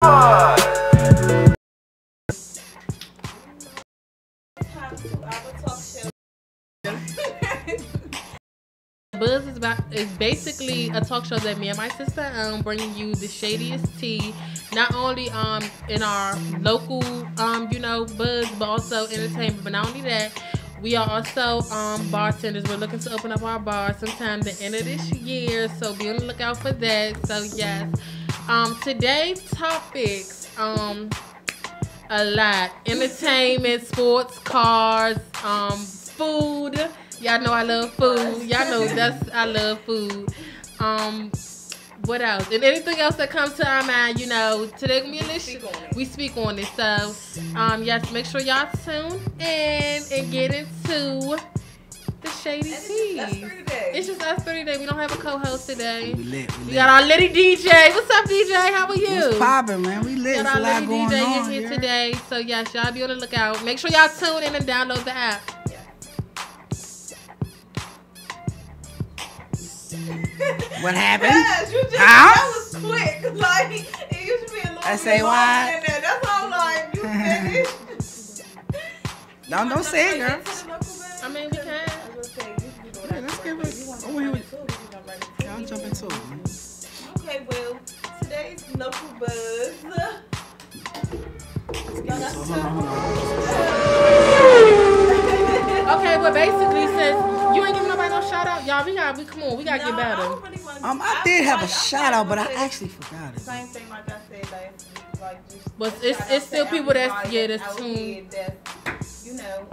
Buzz is basically a talk show that me and my sister bringing you the shadiest tea, not only in our local buzz, but also entertainment. But not only that, we are also bartenders. We're looking to open up our bar sometime the end of this year, so be on the lookout for that. So yes, today's topics a lot: entertainment, sports, cars, food. Y'all know I love food. Y'all know I love food. What else? And anything else that comes to our mind, today gonna be a list. We speak on it. So, yes, make sure y'all tune in and get into the shady tea. It's just us three today. We don't have a co-host today. We got our litty DJ. What's up, DJ? How are you? What's poppin', man? We lit. Got our litty DJ here today. So yes, y'all be on the lookout. Make sure y'all tune in and download the app. What happened? Yes, that was quick. Like, it used to be a long S-A-Y. in there. That's all like, you finished. Don't say it, girl. I mean, we can. Yeah, let's get it. Oh, wait. Y'all jump into it, man. Okay, well, today's local buzz. Okay, but basically, since you ain't giving nobody no shout out, y'all, we gotta get better. I did have a shout out, but I actually forgot it. Same thing like I said last week, like just. But it's still people that's tuned. That's,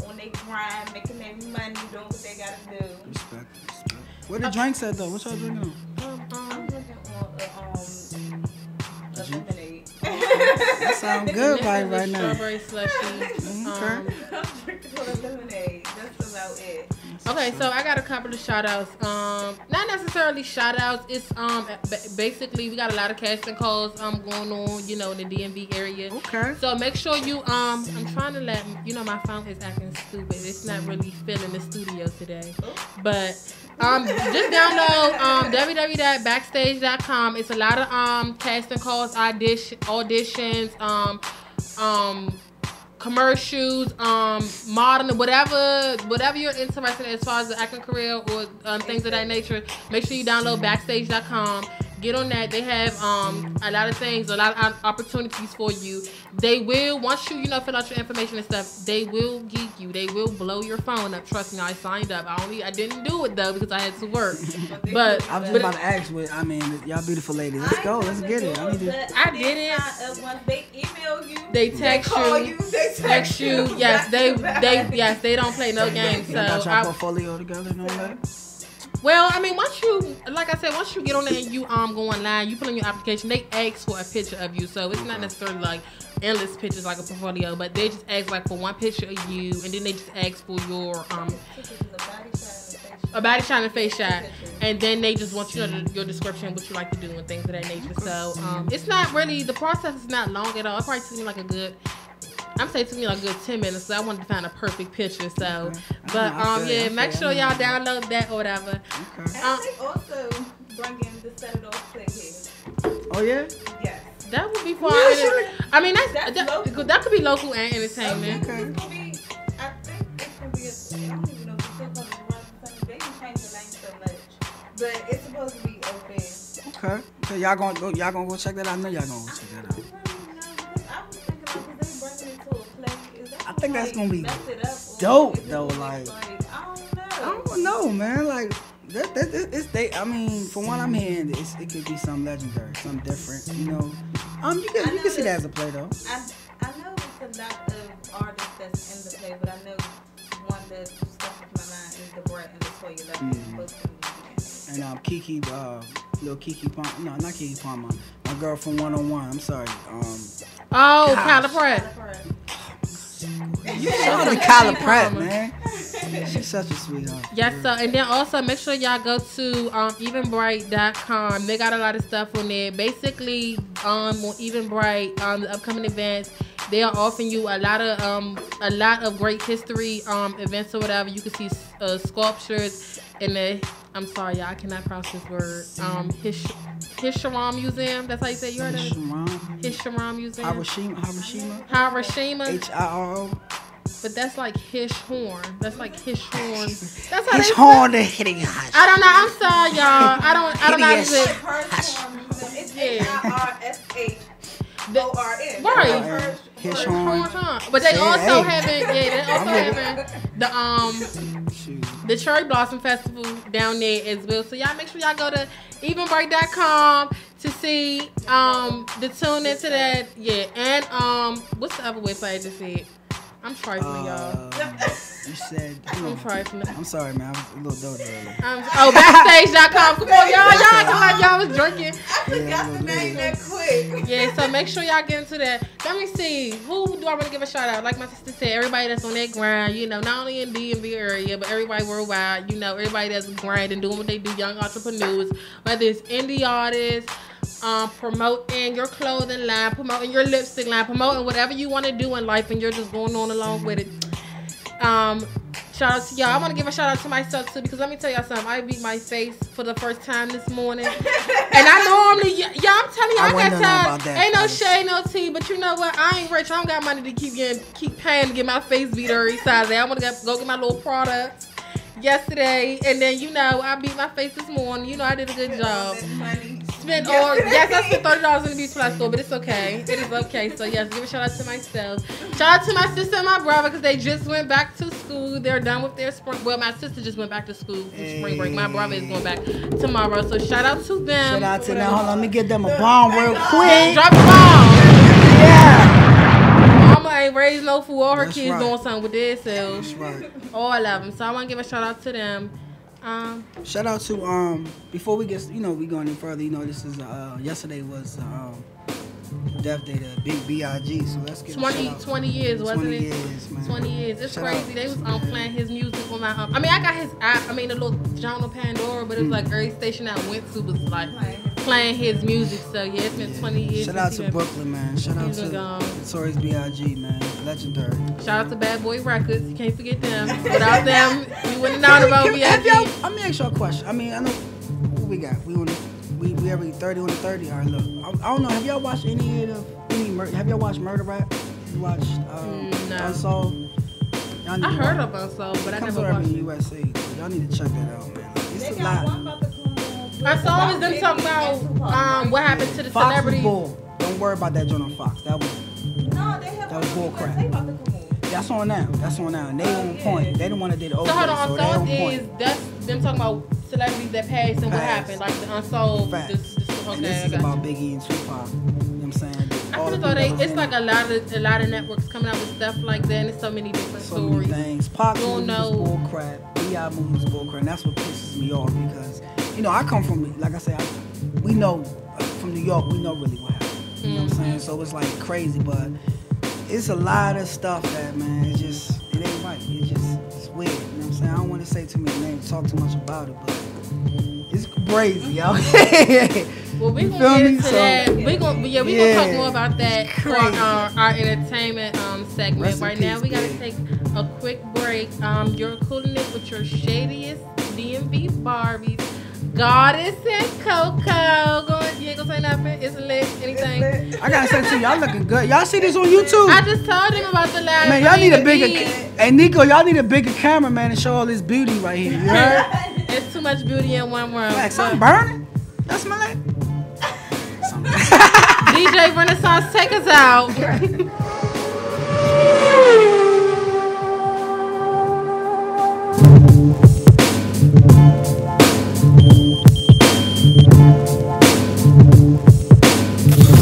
on their grind, making their money, doing what they gotta do. Respect. Where the drinks at though? What y'all drinking on? I'm drinking on a lemonade. That sounds good right now. Strawberry slushy. I'm drinking on a lemonade. That's about it. Okay, so I got a couple of shout outs. Not necessarily shout outs. It's basically we got a lot of casting calls going on, in the DMV area. Okay. So make sure you I'm trying to let my phone is acting stupid. It's not really filling the studio today. But just download www.backstage.com. It's a lot of casting calls, auditions, commercials, modeling, whatever you're interested in as far as the acting career or things of that nature. Make sure you download backstage.com. Get on that. They have a lot of things, a lot of opportunities for you. They will, once you fill out your information and stuff, they will geek you. They will blow your phone up. Trust me, I signed up. I didn't do it though because I had to work. But I was just about to ask. Y'all beautiful ladies, let's go. Let's get it. I did it. Once they email you, they text you. They text you. Yes, they don't play no games. So got your portfolio together and all that. Well, once you get on there and you go online, you put in your application, they ask for a picture of you. So it's not necessarily like endless pictures like a portfolio, but they just ask like for one picture of you, and then they just ask for your a body shot and face shot, and then they just want your description, what you like to do, and things of that nature. So it's not really, the process is not long at all. It probably took me like a good 10 minutes, so I wanted to find a perfect picture. So, okay. Make sure y'all download that or whatever. Okay. And they also bring in the Set It Off clip here. Oh yeah? Yes. That would be fun. That could be local and entertainment. Okay. It's gonna be, I think it's gonna be I don't even know if it's still called the they can change the name so much, but it's supposed to be open. Okay. So y'all gonna go check that out? I know y'all gonna go check that out. I think that's gonna be dope though. Like, I don't know, man. Like, from what I'm hearing, it could be something legendary, something different. You can see that as a play though. I know it's a lot of artists that's in the play, but I know one that stuck with my mind is the Brett and the Toya. And Kiki, little Kiki Palmer. No, not Kiki Palmer. My girl from 101. I'm sorry. Kyla Pratt. You shout out Kyla Pratt, man. She's such a sweetheart. Yes, so and then also make sure y'all go to evenbright.com. They got a lot of stuff on there. Basically, on Eventbrite, the upcoming events, they are offering you a lot of great history events or whatever. You can see sculptures in the. I'm sorry, y'all, I cannot pronounce this word. Hisharam Museum. That's how you say it. You heard of it? Hisharam Museum. Hiroshima. Hiro. But that's like Hishhorn. That's like Hishhorn. That's how Hishhorn. I don't know. I'm sorry, y'all. I don't know how to say It's HIRSHORN. Right. Hishhorn. But they also having the Cherry Blossom Festival down there as well. So y'all make sure y'all go to evenbright.com to see to tune into that. Yeah. And what's the other website to see it? I'm trifling, y'all. You said. I'm trifling. I'm sorry, man. I was a little dozy earlier. Backstage.com. Come on, y'all. Y'all acting like y'all was drinking. I forgot the name that quick. Yeah, so make sure y'all get into that. Let me see. Who do I want to give a shout out? Like my sister said, everybody that's on that grind, you know, not only in DMV area, but everybody worldwide, you know, everybody that's grinding, doing what they do, young entrepreneurs, whether it's indie artists, promoting your clothing line, promoting your lipstick line, promoting whatever you want to do in life, and you're just going on along with it. Shout out to y'all. I want to give a shout out to myself too, because let me tell y'all something. I beat my face for the first time this morning, and I normally, I'm telling you, I got time. Ain't no shade, no tea, but you know what? I ain't rich. I don't got money to keep paying to get my face beat every Saturday. I want to go get my little product yesterday, and then you know I beat my face this morning. You know I did a good job. Spent I spent $30 in the beauty supply store, but it's okay. It is okay. So yes, give a shout out to myself. Shout out to my sister and my brother, because they just went back to school. They're done with their spring. Well, my sister just went back to school for spring break. My brother is going back tomorrow. So shout out to them. Shout out to them. Hold on, let me get them a bomb real quick. Drop a bomb. Yeah. Mama ain't raised no fool. All her kids doing something with themselves. That's right. All of them. So I want to give a shout out to them. Shout out to before we get we go any further, this is yesterday was death day to Big B.I.G. So let's get 20 years, wasn't 20 it? years, man. 20 years. It's Shout crazy. out. They was playing his music on my I mean, I got his app. I mean, the little genre Pandora, but it was like every station I went to was like playing his music. So yeah, it's been 20 years. Shout out to Brooklyn, man. Shout out to Notorious B.I.G., man. Legendary. Shout out to Bad Boy Records. You can't forget them. Without them, you wouldn't know about B.I.G. Let me ask you a question. I mean, I know what we got. We every 30 on the 30. All right, look. I don't know. Have y'all watched have y'all watched Murder Rap? You watched no. Unsolved? I heard of Unsolved, but I never watched it. USA. Y'all need to check that out, man. It's a lot. Unsolved is them talking about what happened to the Fox celebrities. Was bull. Don't worry about that joint on Fox. That was bull crap. That's on now. And they on point. They the one that did the So hold on, Unsolved that's them talking about celebrities that passed and what happened, like the Unsolved. This is about Biggie and Tupac. You know what I'm saying? It's like a lot of networks coming out with stuff like that, and there's so many different stories. Many things. Pac movie was bull crap. B.I. movie was bull crap. And that's what pisses me off, because I come from, like I said, we know from New York. We know really what happened. You know what I'm saying? So it's like crazy, but it's a lot of stuff that, man, it ain't right. It's weird. You know what I'm saying? I don't want to say too many names, talk too much about it, but it's crazy, yo. Well, we're gonna get into that. We're gonna talk more about that for our entertainment segment. Right now, we gotta take a quick break. You're cooling it with your shadiest DMV Barbies, Goddess and CoCo. You ain't gonna say nothing? It's lit. Anything? I gotta say to y'all looking good. Y'all see this on YouTube? I just told him about the last. Man, y'all need a bigger. Hey, Nico, y'all need a bigger camera, man, to show all this beauty right here. You heard? It's too much beauty in one room. Like, something burning? That's my leg. DJ Renaissance, take us out.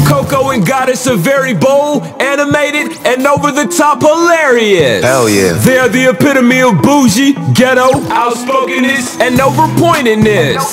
CoCo and Goddess are very bold, animated, and over-the-top hilarious. Hell yeah. They're the epitome of bougie, ghetto, outspokenness, and overpointedness.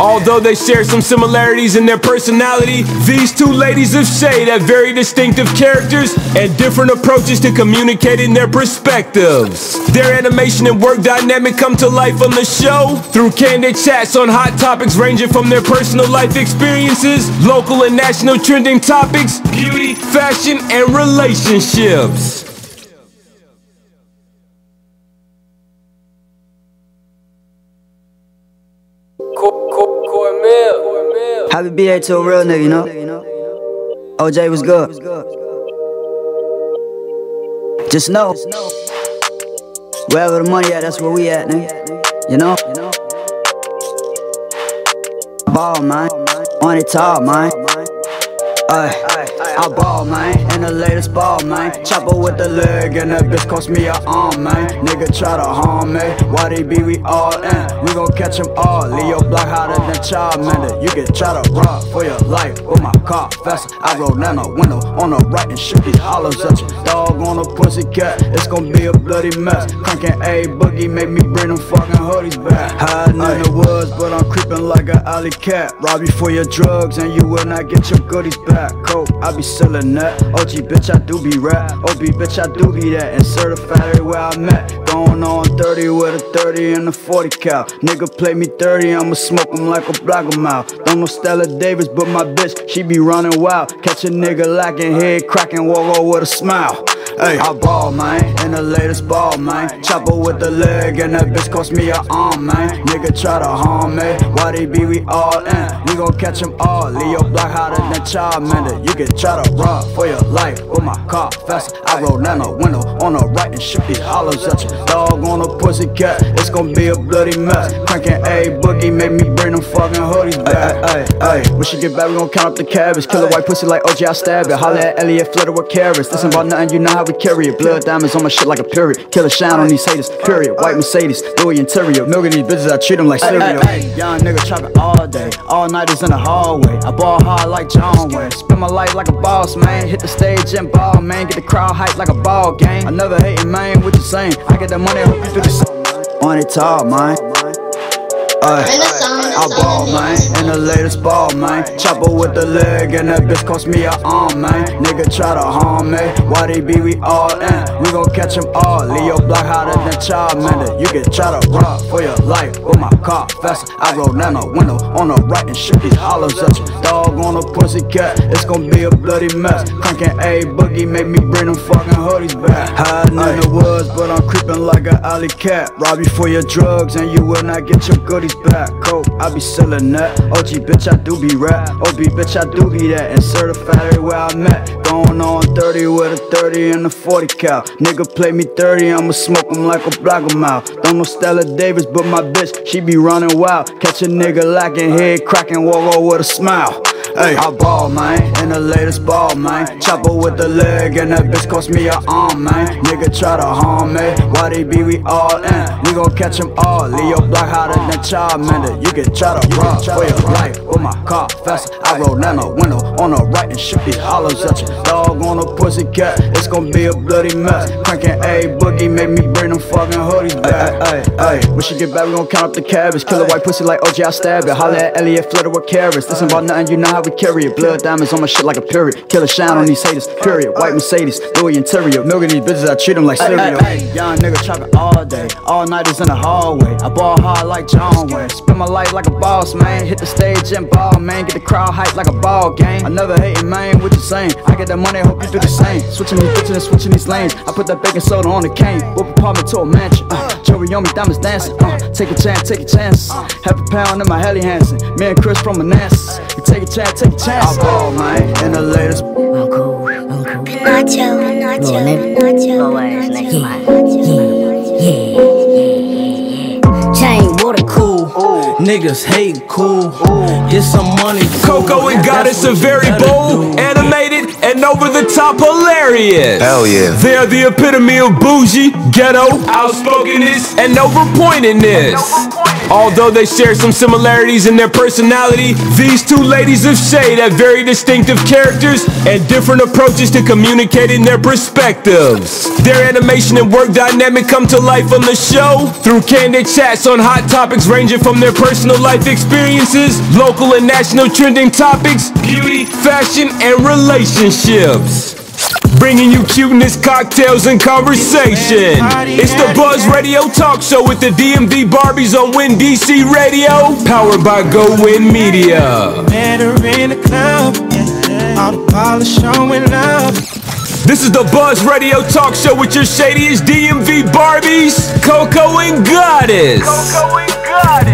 Although they share some similarities in their personality, these two ladies of shade have very distinctive characters and different approaches to communicating their perspectives. Their animation and work dynamic come to life on the show through candid chats on hot topics ranging from their personal life experiences, local and national trending topics, beauty, fashion, and relationships. I be BA to a real nigga, you know? OJ was good. Just know, wherever the money at, that's where we at, nigga. You know? Ball, man. Money talk, man. I ball, man, in the latest ball, man. Chopper with the leg, and that bitch cost me an arm, man. Nigga try to harm me, why they be we all in? We gon' catch them all, leave your block hotter than Charmander. You can try to run for your life with my car faster. I roll down the window on the right and shoot these hollows at you. Dog on a pussy cat, it's gon' be a bloody mess. Cranking A boogie, make me bring them fucking hoodies back. Hiding in the woods, but I'm creeping like an alley cat. Rob you for your drugs, and you will not get your goodies back. Coke, I be selling that. OG bitch, I do be rap. OB bitch, I do be that. And certified everywhere I'm at. Going on 30 with a 30 and a 40 cal. Nigga play me 30, I'ma smoke him like a block him out. Don't know Stella Davis, but my bitch, she be running wild. Catch a nigga lacking, head cracking, walk over with a smile. Hey, I ball, man, in the latest ball, man. Chopper with the leg, and that bitch cost me an arm, man. Nigga try to harm me, why they be we all in? We gon' catch them all, leave your block hotter than Charmander. You can try to run for your life with my car faster. I roll down the window on the right and shoot these hollows at you. Dog on a pussy cat, it's gon' be a bloody mess. Cranking A boogie, make me bring them fucking hoodies back. Ay, when she get back, we gon' count up the cabbage. Kill a white pussy like OJ, I stab it. Holla at Elliot, flitter with carrots. Listen about nothing, you know how we carry it. Blood diamonds on my shit like a period. Kill a shine on these haters, period. White Mercedes, Louis interior. Milking these bitches, I treat them like cereal. Young nigga trapping all day, all nighters in the hallway. I ball hard like John Wayne. Spend my life like a boss, man. Hit the stage and ball, man. Get the crowd hyped like a ball game. I never hating, man. What you saying? I get that money, I hope you do the same. Money talk, man. I ball, man, in the latest ball, man. Chopper with the leg, and that bitch cost me an arm, man. Nigga try to harm me, why they be we all in? We gon' catch them all, leave your block hotter than Charmander. You can try to run for your life with my car faster. I roll down the window on the right and shoot these hollows at you. Dog on a pussy cat, it's gon' be a bloody mess. Cranking A boogie, make me bring them fucking hoodies back. Hiding in the woods, but I'm creeping like an alley cat. Rob you for your drugs, and you will not get your goodies back. Coke, I be selling that. OG bitch, I do be rap. OB bitch, I do be that. And certified everywhere I'm at. Going on 30 with a 30 and a 40 cal. Nigga play me 30, I'ma smoke him like a block him out. Don't know Stella Davis, but my bitch, she be running wild. Catch a nigga lacking, head cracking, walk over with a smile. Hey, I ball, man, in the latest ball, man. Chopper with the leg, and that bitch cost me an arm, man. Nigga try to harm me, why they be we all in? We gon' catch them all, leave your block hotter than Charmander. You can try to run for your life with my car faster. I roll down the window on the right and shoot these hollows at you. Dog on a pussy cat, it's gon' be a bloody mess. Cranking A boogie, make me bring them fucking hoodies back. When she get back, we gon' count up the cabbage. Kill a white pussy like OJ, I stab it. Holla at Elliot, flitter with carrots. Listen about nothing, you know how we carry it. Blood diamonds on my shit like a period. Kill a shine on these haters, period. White Mercedes, Louis interior. Milking these bitches, I treat them like cereal. Young nigga trapping all day, all nighters in the hallway. I ball hard like John Wayne. Spend my life like a boss, man. Hit the stage and ball, man. Get the crowd hyped like a ball game. I never hating, man. What you saying? I get that money, I hope you do the same. Switching these bitches and switching these lanes. I put that baking soda on the cane. Whoop apartment to a mansion. Jewelry on me, diamonds dancing. Take a chance, take a chance. Half a pound in my Helly Hansen. Me and Chris from Manassas. You take a chance, take a chance. I ball, man, in the latest. I'm cool. Nacho. Go ass next Chain water cool. Niggas hate cool. Get some money. CoCo and Goddess are very bold, animated, and over the top hilarious. Hell yeah. They're the epitome of bougie, ghetto, outspokenness, and overpointedness. Although they share some similarities in their personality, these two ladies of shade have very distinctive characters and different approaches to communicating their perspectives. Their animation and work dynamic come to life on the show through candid chats on hot topics ranging from their personal life experiences, local and national trending topics, beauty, fashion, and relationships. Bringing you cuteness, cocktails, and conversation. It's the Buzz Radio Talk Show with the DMV Barbies on Win DC Radio, powered by Go Win Media. Met her in the club, all the polish showing love. This is the Buzz Radio Talk Show with your shadiest DMV Barbies, CoCo and Goddess.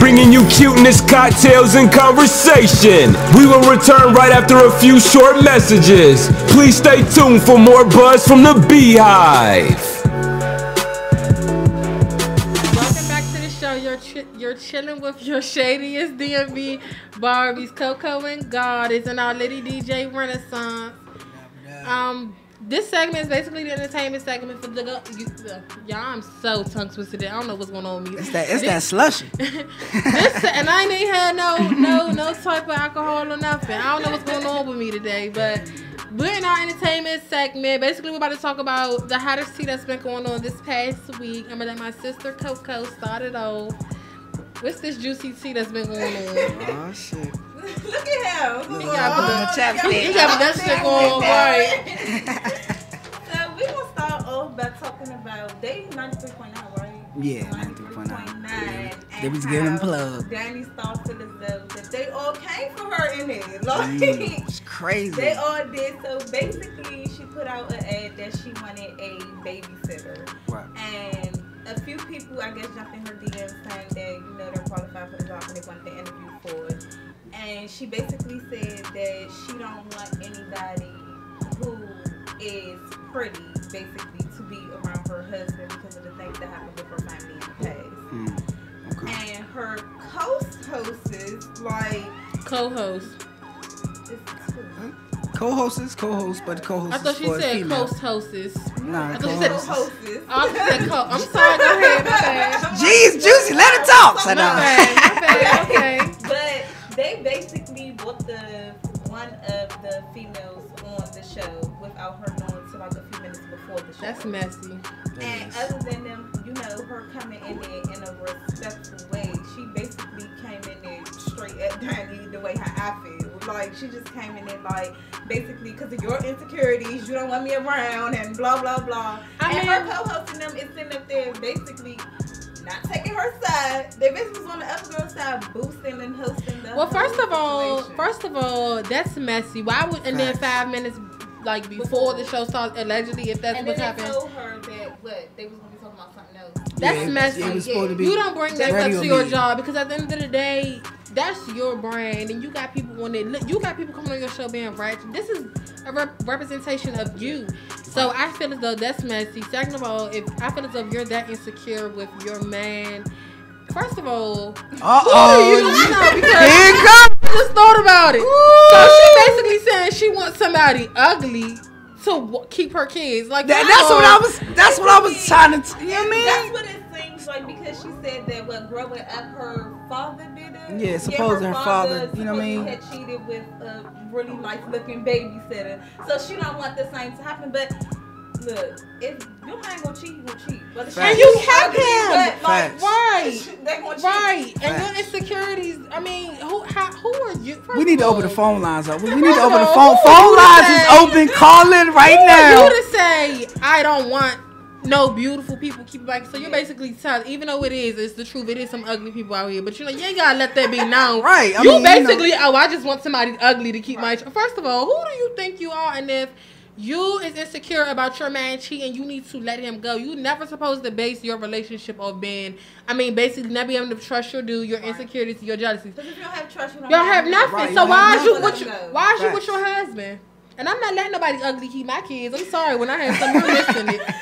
Bringing you cuteness, cocktails, and conversation. We will return right after a few short messages. Please stay tuned for more buzz from the Beehive. Welcome back to the show. You're chilling with your shadiest DMV Barbies, CoCo and Goddess, and our Liddy DJ Renaissance. This segment is basically the entertainment segment for the y'all. I'm so tongue twisted. I don't know what's going on with me. It's that slushy. And I ain't even had no type of alcohol or nothing. I don't know what's going on with me today, but we're in our entertainment segment. Basically, we're about to talk about the hottest tea that's been going on this past week. I'm gonna let my sister CoCo start it off. What's this juicy tea that's been going on? Oh shit. Look at him. He got that shit going right. So we gonna start off by talking about they 93.9, right? Yeah, 93.9. Yeah. They was giving them plug. Danny started to as though that they all came for her in there. Like It's crazy. they all did. So basically, she put out an ad that she wanted a babysitter. Right. And a few people, I guess, jumped in her DMs saying that they're qualified for the job and they wanted to interview for it. And she basically said that she don't want anybody who is pretty, basically, to be around her husband because of the things that happened with her family in the past. Okay. And her co-hosts, like Co-host. Co-host, but co-host. I thought she said co-hostess. Nah, I thought she said co-host. co-hostess. Oh, she said co. I'm sorry. Go ahead. My bad. Jeez, Juicy, let her talk. My bad. Okay. But they basically brought one of the females on the show without her knowing till like a few minutes before the show. That's messy. And other than them, her coming in there in a respectful way, she basically came in there straight at Danny the way how I feel. Like, she just came in there like, basically, because of your insecurities, you don't want me around, and blah, blah, blah. Her co-hosting them is sitting up there basically not taking her side. They basically was on the other girl's side, boosting and hosting the first of all, that's messy. Why would, and then 5 minutes like before the show starts, allegedly, if that's what's happening. And then they told her that, they was going to be talking about something else. That's messy. It was supposed to be you don't bring that up to your job, because at the end of the day, that's your brand, and you got people on it. You got people coming on your show being ratchet. This is a representation of you. So I feel as though that's messy. Second of all, if I feel as though you're that insecure with your man, first of all, who are you? No, because I just thought about it. So she basically saying she wants somebody ugly to keep her kids. Like that's what I was trying to. You know what I mean? That's what it seems like, because she said that growing up, her father did it. Yeah, supposedly her father. You know what I mean? Had cheated with a really nice looking babysitter, so she don't want the same to happen. But look, if you ain't gonna cheat, you gonna cheat. And you have him, right? They gonna cheat. Right, and your insecurities. I mean, who are you? We need to open the phone lines up. We need to open the phone lines is open. Call in right now. You to say I don't want no beautiful people keep like. So you're basically telling, even though it's the truth. It is some ugly people out here, but you ain't gotta let that be known. Right. I mean, basically, I just want somebody ugly to keep my. First of all, who do you think you are? And if you is insecure about your man cheating, you need to let him go. You never supposed to base your relationship off basically not being able to trust your dude, your insecurities, your jealousy. Because if you don't have trust, you don't have nothing. Right, so why is you Right. with your husband? And I'm not letting nobody ugly keep my kids. I'm sorry when I have something missing it.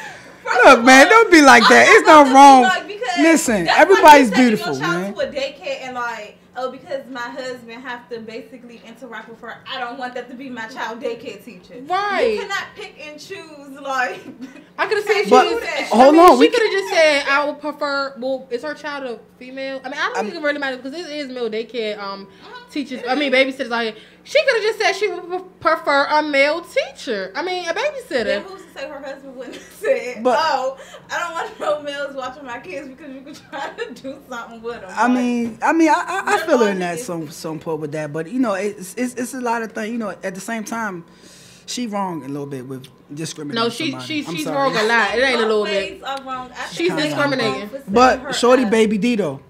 Look, man, don't be like that. It's no wrong. Listen, everybody's beautiful, your child man. to a daycare and because my husband have to basically interact with her, I don't want that to be my child daycare teacher. Right. You cannot pick and choose. Like, I could have said hold on. She could have just said I would prefer. Well, is her child a female? I mean, I don't think it really matters because it is male daycare teachers. I mean, babysitters. Like, she could have just said she would prefer a male teacher. I mean, a babysitter. Then who's to say her husband wouldn't have said, I don't want no males watching my kids because you could try to do something with them. I feel her in that some part with that, but it's a lot of things. At the same time, she wrong a little bit with discriminating. No, she's wrong a lot. It ain't a little bit. Are wrong. She's discriminating. But shorty baby D though.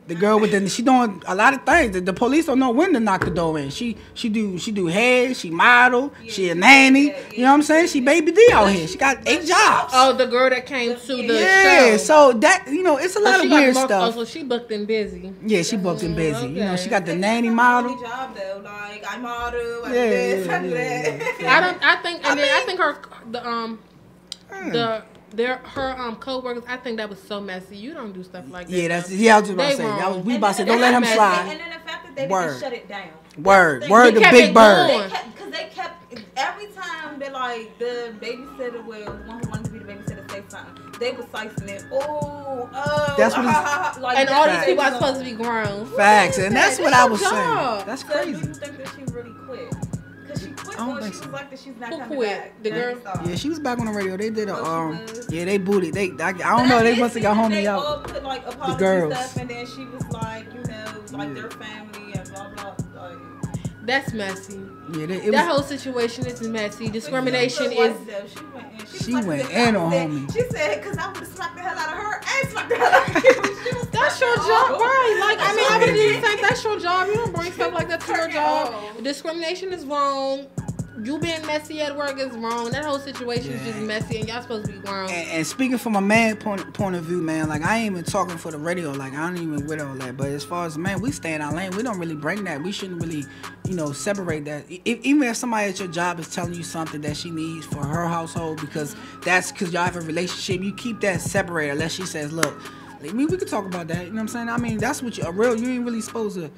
The girl with she doing a lot of things. The police don't know when to knock the door in. She do hair, she model, she a nanny. You know what I'm saying? She baby D out here. She got 8 jobs. Oh, the girl that came to the yeah. show. So that it's a lot of weird stuff. Oh, so she booked and busy. Yeah, she booked and busy. Okay. She got the nanny model. Job though, like I model, I do this, I do that. I think her co-workers, I think that was so messy. You don't do stuff like that. Yeah, I was about to say. We about to say don't let him slide. And then the fact that they didn't shut it down. Word, the big bird. Because they kept every time they like the babysitter, one who wanted to be the babysitter say something, they was slicing it. That's what like, and all these people are supposed to be grown. Facts, and that's what I was saying. That's crazy. So do you think that she really quit? Because she quit when she was like that she's not coming quit? back. The girl? Yeah, she was back on the radio. They did they booted. I don't know. They must have got homie out. All put like the girls. Stuff, and then she was like, like their family and blah blah. Like, that's messy. Yeah, that whole situation is messy. Discrimination is. She went in on homie. She said, "Cause I would have slapped the hell out of her and slapped the hell out of you." That's your job, right? Like, I mean, I would do the same. That's your job. You don't bring stuff like that to your job. Discrimination is wrong. You being messy at work is wrong. That whole situation is just messy, and y'all supposed to be grown. And speaking from a man point of view, man, like I ain't even talking for the radio. Like I don't even with all that. But as far as man, we stay in our lane. We don't really bring that. We shouldn't really, separate that. Even if somebody at your job is telling you something that she needs for her household, because y'all have a relationship, you keep that separated. Unless she says, look, we could talk about that. You know what I'm saying? I mean, that's what you ain't really supposed to,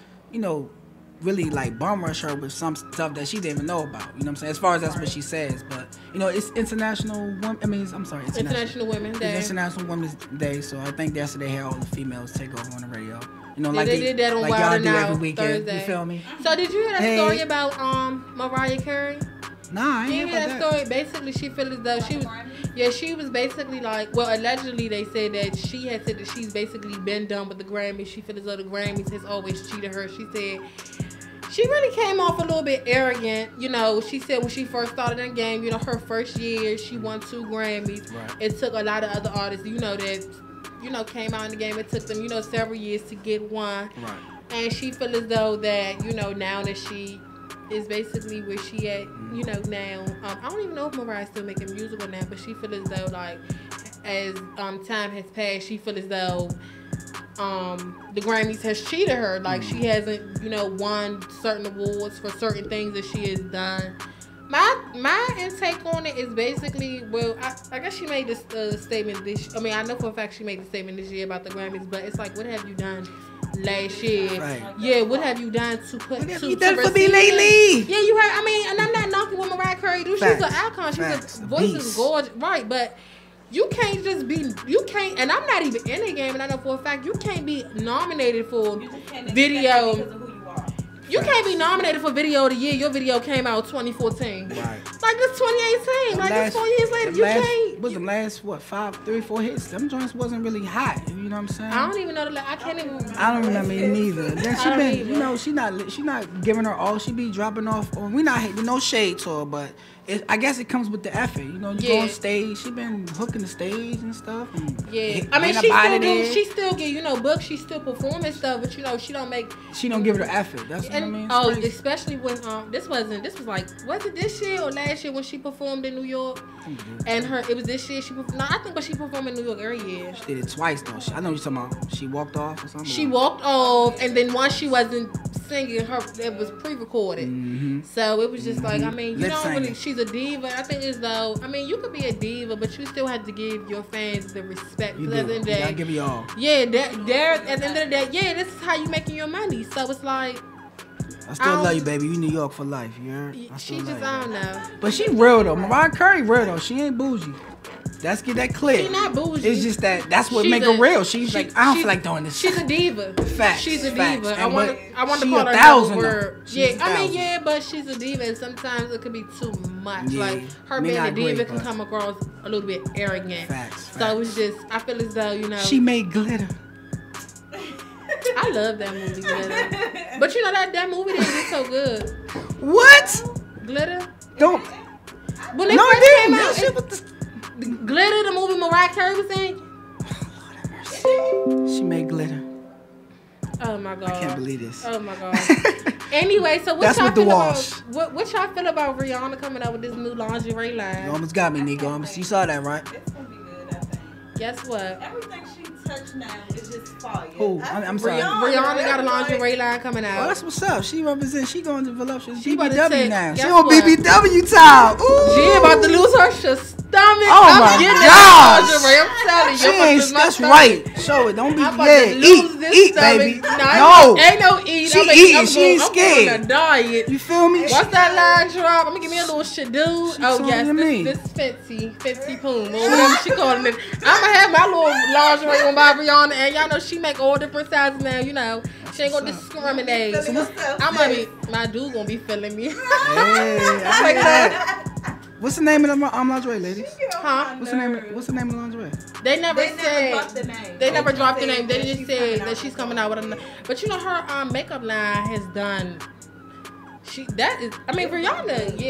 really like bum rush her with some stuff that she didn't even know about. You know what I'm saying? As far as that's what she says. But, it's International Women, International Women's Day. It's International Women's Day, so I think that's what they had all the females take over on the radio. Like they did that on Wild 'N Out Thursday. You feel me? So did you hear that story about Mariah Carey? Nah, I ain't hear that story. Basically, she felt as though she was basically like, well, allegedly they said that she had said that she's basically been done with the Grammys. She felt as though the Grammys has always cheated her. She said she really came off a little bit arrogant. She said when she first started in the game, her first year, she won 2 Grammys. Right. It took a lot of other artists, that, came out in the game. It took them, several years to get one. Right. And she felt as though that, now that she is basically where she at, now. I don't even know if Mariah's still making music or not, but she feel as though, like, as time has passed, she feel as though the Grammys has cheated her. Like, she hasn't, won certain awards for certain things that she has done. My intake on it is basically, well, I guess she made this statement I know for a fact she made the statement this year about the Grammys, but it's like, what have you done last year? Right. Yeah, what have you done to put what have you done for me lately? Yeah, you have. I mean, and I'm not knocking what Mariah Carey do. She's an icon. She's a voice is gorgeous, right? But you can't just be. You can't. And I'm not even in the game, and I know for a fact you can't be nominated for video. You can't be nominated for video of the year. Your video came out 2014. Right. Like this 2018. Like this 4 years later. You can't. Was the last 3 or 4 hits? Them joints wasn't really hot. You know what I'm saying? I don't even know I can't even. I don't remember neither. Then she been, she not giving her all. She be dropping off. We not hitting no shade to her, but I guess it comes with the effort. You go on stage. She been hooking the stage and stuff. And I mean, she still get books. She still performing stuff, but she don't make. She don't give her the effort. That's what I mean. Especially when this was like, was it this year or last year when she performed in New York? And it was this year she performed. No, I think she performed in New York every year. She did it twice though. I know what you're talking about. She walked off or something. She walked off, and then once she wasn't singing, it was pre-recorded. Mm-hmm. So it was just like, I mean, you don't really. She's a diva. I think as though, I mean, you could be a diva, but you still have to give your fans the respect. You do. You gotta give it all. Yeah, at the end of the day, this is how you making your money. So it's like. I still love you, baby. You New York for life, you heard? I don't know. But she real though. Mariah Carey real though. She ain't bougie. Let's get that clear. She not bougie. It's just that's what make her real. She's like, I don't feel like doing this. She's a diva. Facts. She's a facts. diva. I want to call her a word. Yeah, I mean, but she's a diva, and sometimes it could be too much. Yeah. Like her being a diva can come across a little bit arrogant. Facts. So it's just, I feel as though she made glitter. I love that movie, Glitter. But that movie didn't get so good. What? Glitter? Don't. When it first came out, Glitter, the movie Mariah Carey was in. She made glitter. Oh my god. I can't believe this. Oh my god. Anyway, so what That's y'all with the feel wash. about what y'all feel about Rihanna coming out with this new lingerie line? You almost got me, Nico. You saw that, right? It's gonna be good, I think. Guess what? Everything she touched now is just fire. Who? I'm sorry. Rihanna got a lingerie line coming Oh, out. that's what's up. She represents. She going to voluptuous She about to BBW take- now. She guess on what? BBW time. Ooh. She about to lose her stomach. Oh I'm my getting gosh. that lingerie. I'm telling you. She I'm about to ain't. lose my That's stomach. right. Show it. Don't be. I'm about Yeah. to lose this Eat, stomach. baby. No, No. ain't no eat. She I'm eating. I'm She going, ain't I'm scared. on a diet. You feel me? What's that line drop? I'm gonna give me a little shit, dude. Oh told yes, me. this fancy poom or whatever she calling it. I'ma have my little lingerie on by Rihanna, and y'all know she make all different sizes now. You know, she ain't gonna discriminate. Feeling yourself, I'm gonna be my dude gonna be feeling me. Hey, I like that. What's the name of the lingerie, ladies? Huh? What's the name? What's the name of the lingerie? They never They never said. dropped the name. They never dropped the said name. They that just she's said coming out that she's with coming out with a. But you know her makeup line has done.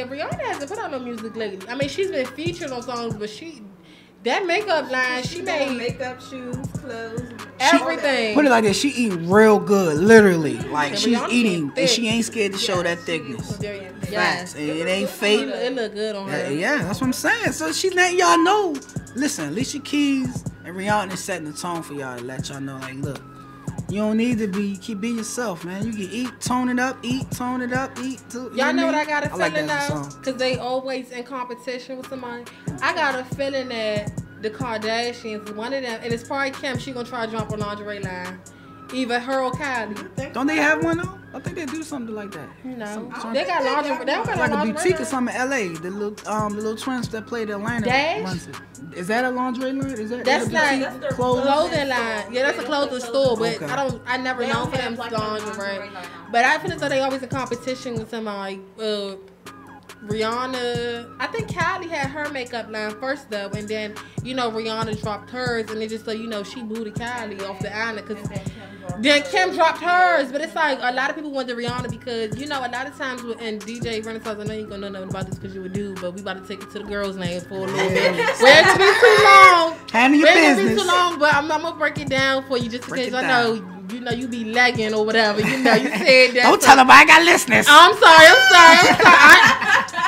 Rihanna hasn't put out no music lately. I mean, she's been featured on songs, but that makeup line, she doing made makeup, shoes, clothes, everything. Put it like this. She eating real good, literally. Like And she's Rihanna eating, thick. and she ain't scared to show that thickness. Yes, Facts. And it ain't fake. it look good on her. Yeah, that's what I'm saying. So she's letting y'all know. Listen, Alicia Keys and Rihanna is setting the tone for y'all to let y'all know, like, look, you don't need to be yourself, man. You can eat, tone it up, tone it up, eat. Y'all know what I got a like feeling that now? song. Because they always in competition with somebody. I got a feeling that the Kardashians, one of them, and it's probably Kim, she gonna try to drop a lingerie line. Either her or Kylie. Don't they have one though? I think they do something like that. No. Some- They got lingerie. They don't got like no a lingerie boutique or line. something in LA. The little twins that played Atlanta. Dash? runs it. Is that a lingerie line? Is that That's is it a not boutique? That's their clothing line. Yeah, that's a clothing store, but Okay. I never They known don't for have them like a lingerie. lingerie line. But I feel as though they always in competition with somebody. Rihanna, I think Kylie had her makeup line first though, and then Rihanna dropped hers, and it just so she booted Kylie off the island because then Kim dropped hers. But it's like a lot of people want the Rihanna because a lot of times in DJ Renaissance, I know you ain't gonna know nothing about this because you a dude, but we about to take it to the girls' names for a little bit. We ain't gonna be too long. Handle your We ain't gonna be business. too long, but I'm gonna break it down for you just in Break case it I down. know you be lagging or whatever. You said that. Don't tell them I got listeners. I'm sorry.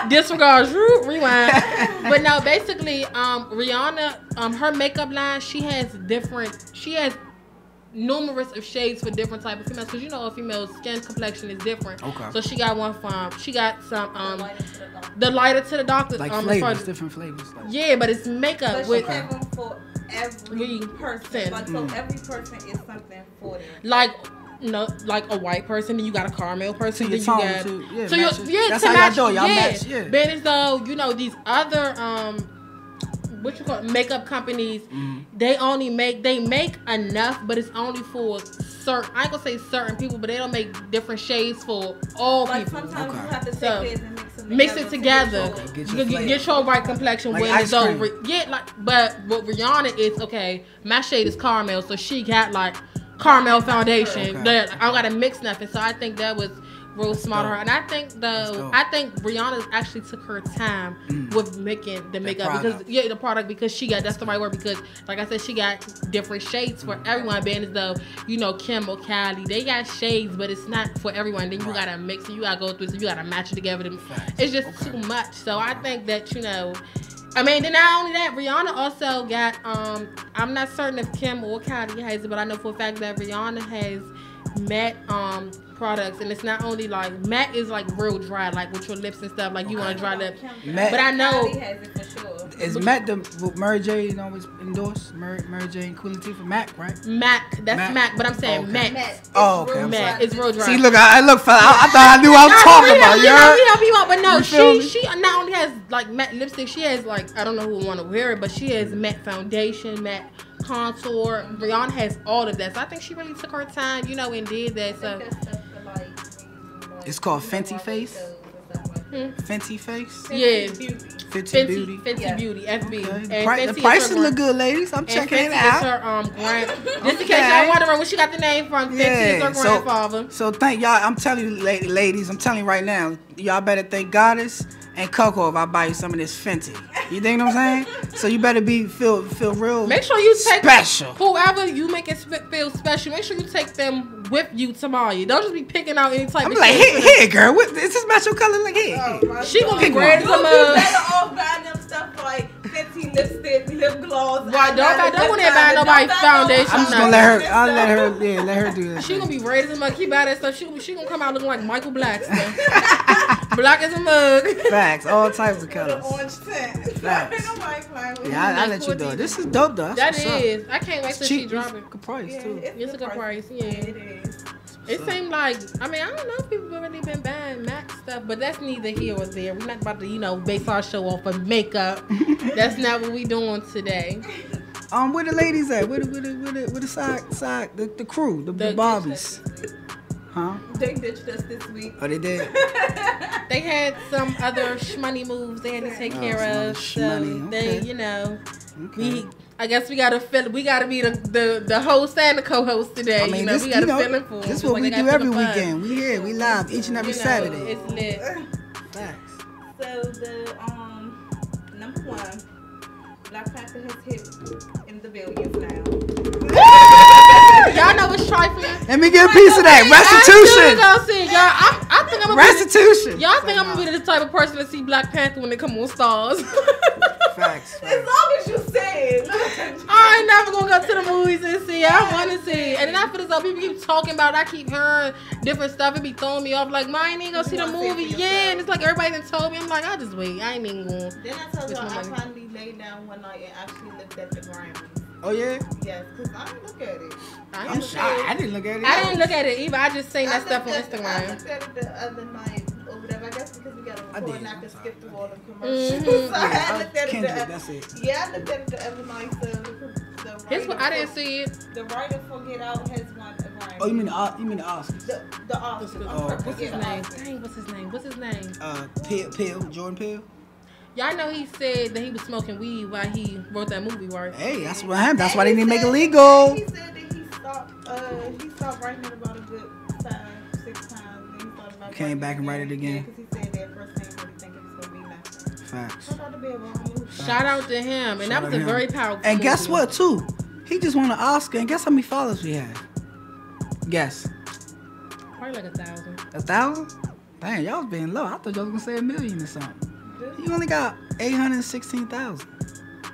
Disregard. Rewind. But no, basically, Rihanna, her makeup line, she has numerous of shades for different type of females because a female's skin complexion is different. Okay. So she got some the lighter to the darker Like as flavors, far as- different flavors. Like. yeah, but it's makeup But with she have them for every person. Like, so every person is something for them. like a white person, then you got a caramel person, To then your you tone, got too. Yeah, so matches. That's to how y'all match, do it. Y'all match, yeah. But it's though these other what you call it, makeup companies, they make enough, but it's only for certain. I ain't gonna say certain people, but they don't make different shades for all Like people. sometimes you have to take So, this and Mix it together. Get You your get flavor. your right complexion. Like when ice it's so cream. but what Rihanna is okay. My shade is caramel, so she got like caramel foundation. Okay. That I don't gotta mix nothing. So I think that was real smart of her. dope. And I think Rihanna actually took her time with making the makeup product. because the product because that's the right word because like I said she got different shades for everyone. Being as though Kim or Kylie, they got shades, but it's not for everyone. Then you gotta mix it. You gotta go through. So you gotta match it together. It's just too much. So I think that I mean, then not only that, Rihanna also got, I'm not certain if Kim or Kylie has it, but I know for a fact that Rihanna has matte products, and it's not only like, matte is like real dry, like with your lips and stuff, like you want to dry lips. Matte- But I know, Kylie has it for sure. Is Matt what Mary J always endorsed? Mary J and Queen Latifah, Mac, right? Mac, that's Mac, but I'm saying Okay. matte. Matte. Oh, It's okay, real I'm dry. Matte, it's real dry. See, look, I look, fella. I thought I knew what I was talking about. You heard? Help you out, but no, You feel me? she not only has like matte lipstick, she has like, I don't know who would want to wear it, but she has matte foundation, matte contour. Rihanna has all of that, so I think she really took her time, and did that. So It's called Fenty Face. Fenty Face. yeah, Fenty Beauty. Fenty Yeah. Beauty, FB. Okay. And The Fenty is prices her look brand. good, ladies. I'm And checking Fenty it is out. her grand. Just in case Okay. y'all wondering where she got the name from, Fenty is her grandfather. So thank y'all. I'm telling you, ladies. I'm telling you right now. Y'all better thank Goddess and CoCo if I buy you some of this Fenty. You think what I'm saying? So you better feel real. Make sure you take special. Whoever you make it feel special. Make sure you take them with you tomorrow. Don't just be picking out any type. I'm of like, shit. here, girl. What is this special color? Like, here. She gonna be Pick ready You'll to be better off buying them stuff like fancy lipstick, lip gloss. Why don't want to buy nobody foundation? I'm just gonna let her. I'll let her do that. She gonna be ready to mug. Keep buy that stuff. She gonna come out looking like Michael Blackson. Black as a mug. Facts, all types of colors. Orange tint. Facts. Nobody playing with Yeah, I let you do it. This is dope though. That is. I can't wait till she drop it. Good price too. It's a good price. Yeah. It is. It seemed like, I mean, I don't know if people have really been buying MAC stuff, but that's neither here or there. We're not about to, base our show off of makeup. That's not what we doing today. Where the ladies at? Where the side, the crew, the Barbies? Huh? They ditched us this week. Oh, they did? They had some other shmoney moves they had to take care of. So okay. they, I guess we gotta be the host and the co-host today. I mean, we gotta fill in for them. This is what we do every weekend. We here, we live each and every Saturday. It's lit. Facts. So the number one, Black Panther has hit in the billions now. Y'all know what's trifling? Let me get a piece of that. Restitution. I think I'm Restitution. Y'all think I'm gonna be the type of person to see Black Panther when they come on Stars? Facts. As long as you say it. I ain't never gonna go to the movies and see it. I want to see it. And then I feel as though people keep talking about it. I keep hearing different stuff. It be throwing me off. Like, I ain't gonna see the movie. Yeah, and it's like everybody done told me. I'm like, I'll just wait. I ain't even going. Then I told you I finally laid down one night and actually looked at the Grammys. Oh, yeah? Yes, because I didn't look at it. I'm shocked. I didn't look at it. I didn't look at it either. I just seen that stuff on I Instagram. looked at it the other night or whatever. I guess because we got to record and I could skip through all the Mm-hmm. commercials. So I looked at Kendrick, it. that's it. Yeah, I looked at it the other night. I didn't see it. The writer for Get Out has won a Grammy. Oh, you mean the Oscars? The Oscars. Oh, What's his name? Dang, what's his name? Peele, Jordan Peele. Y'all know he said that he was smoking weed while he wrote that movie, right? Hey, that's what happened. That's why they didn't make it legal. He said that he stopped writing it about a good 5-6 times. And he thought about Came back and write it again. Because he said that first thing really think it was going to be nothing. Facts. I thought it'd be a wrong movie. Shout out to him, and that was a very powerful. And guess movie. what, too? He just won an Oscar, and guess how many followers we have? Guess. Probably like 1,000. 1,000? Dang, y'all was being low. I thought y'all was gonna say 1 million or something. He only got 816,000,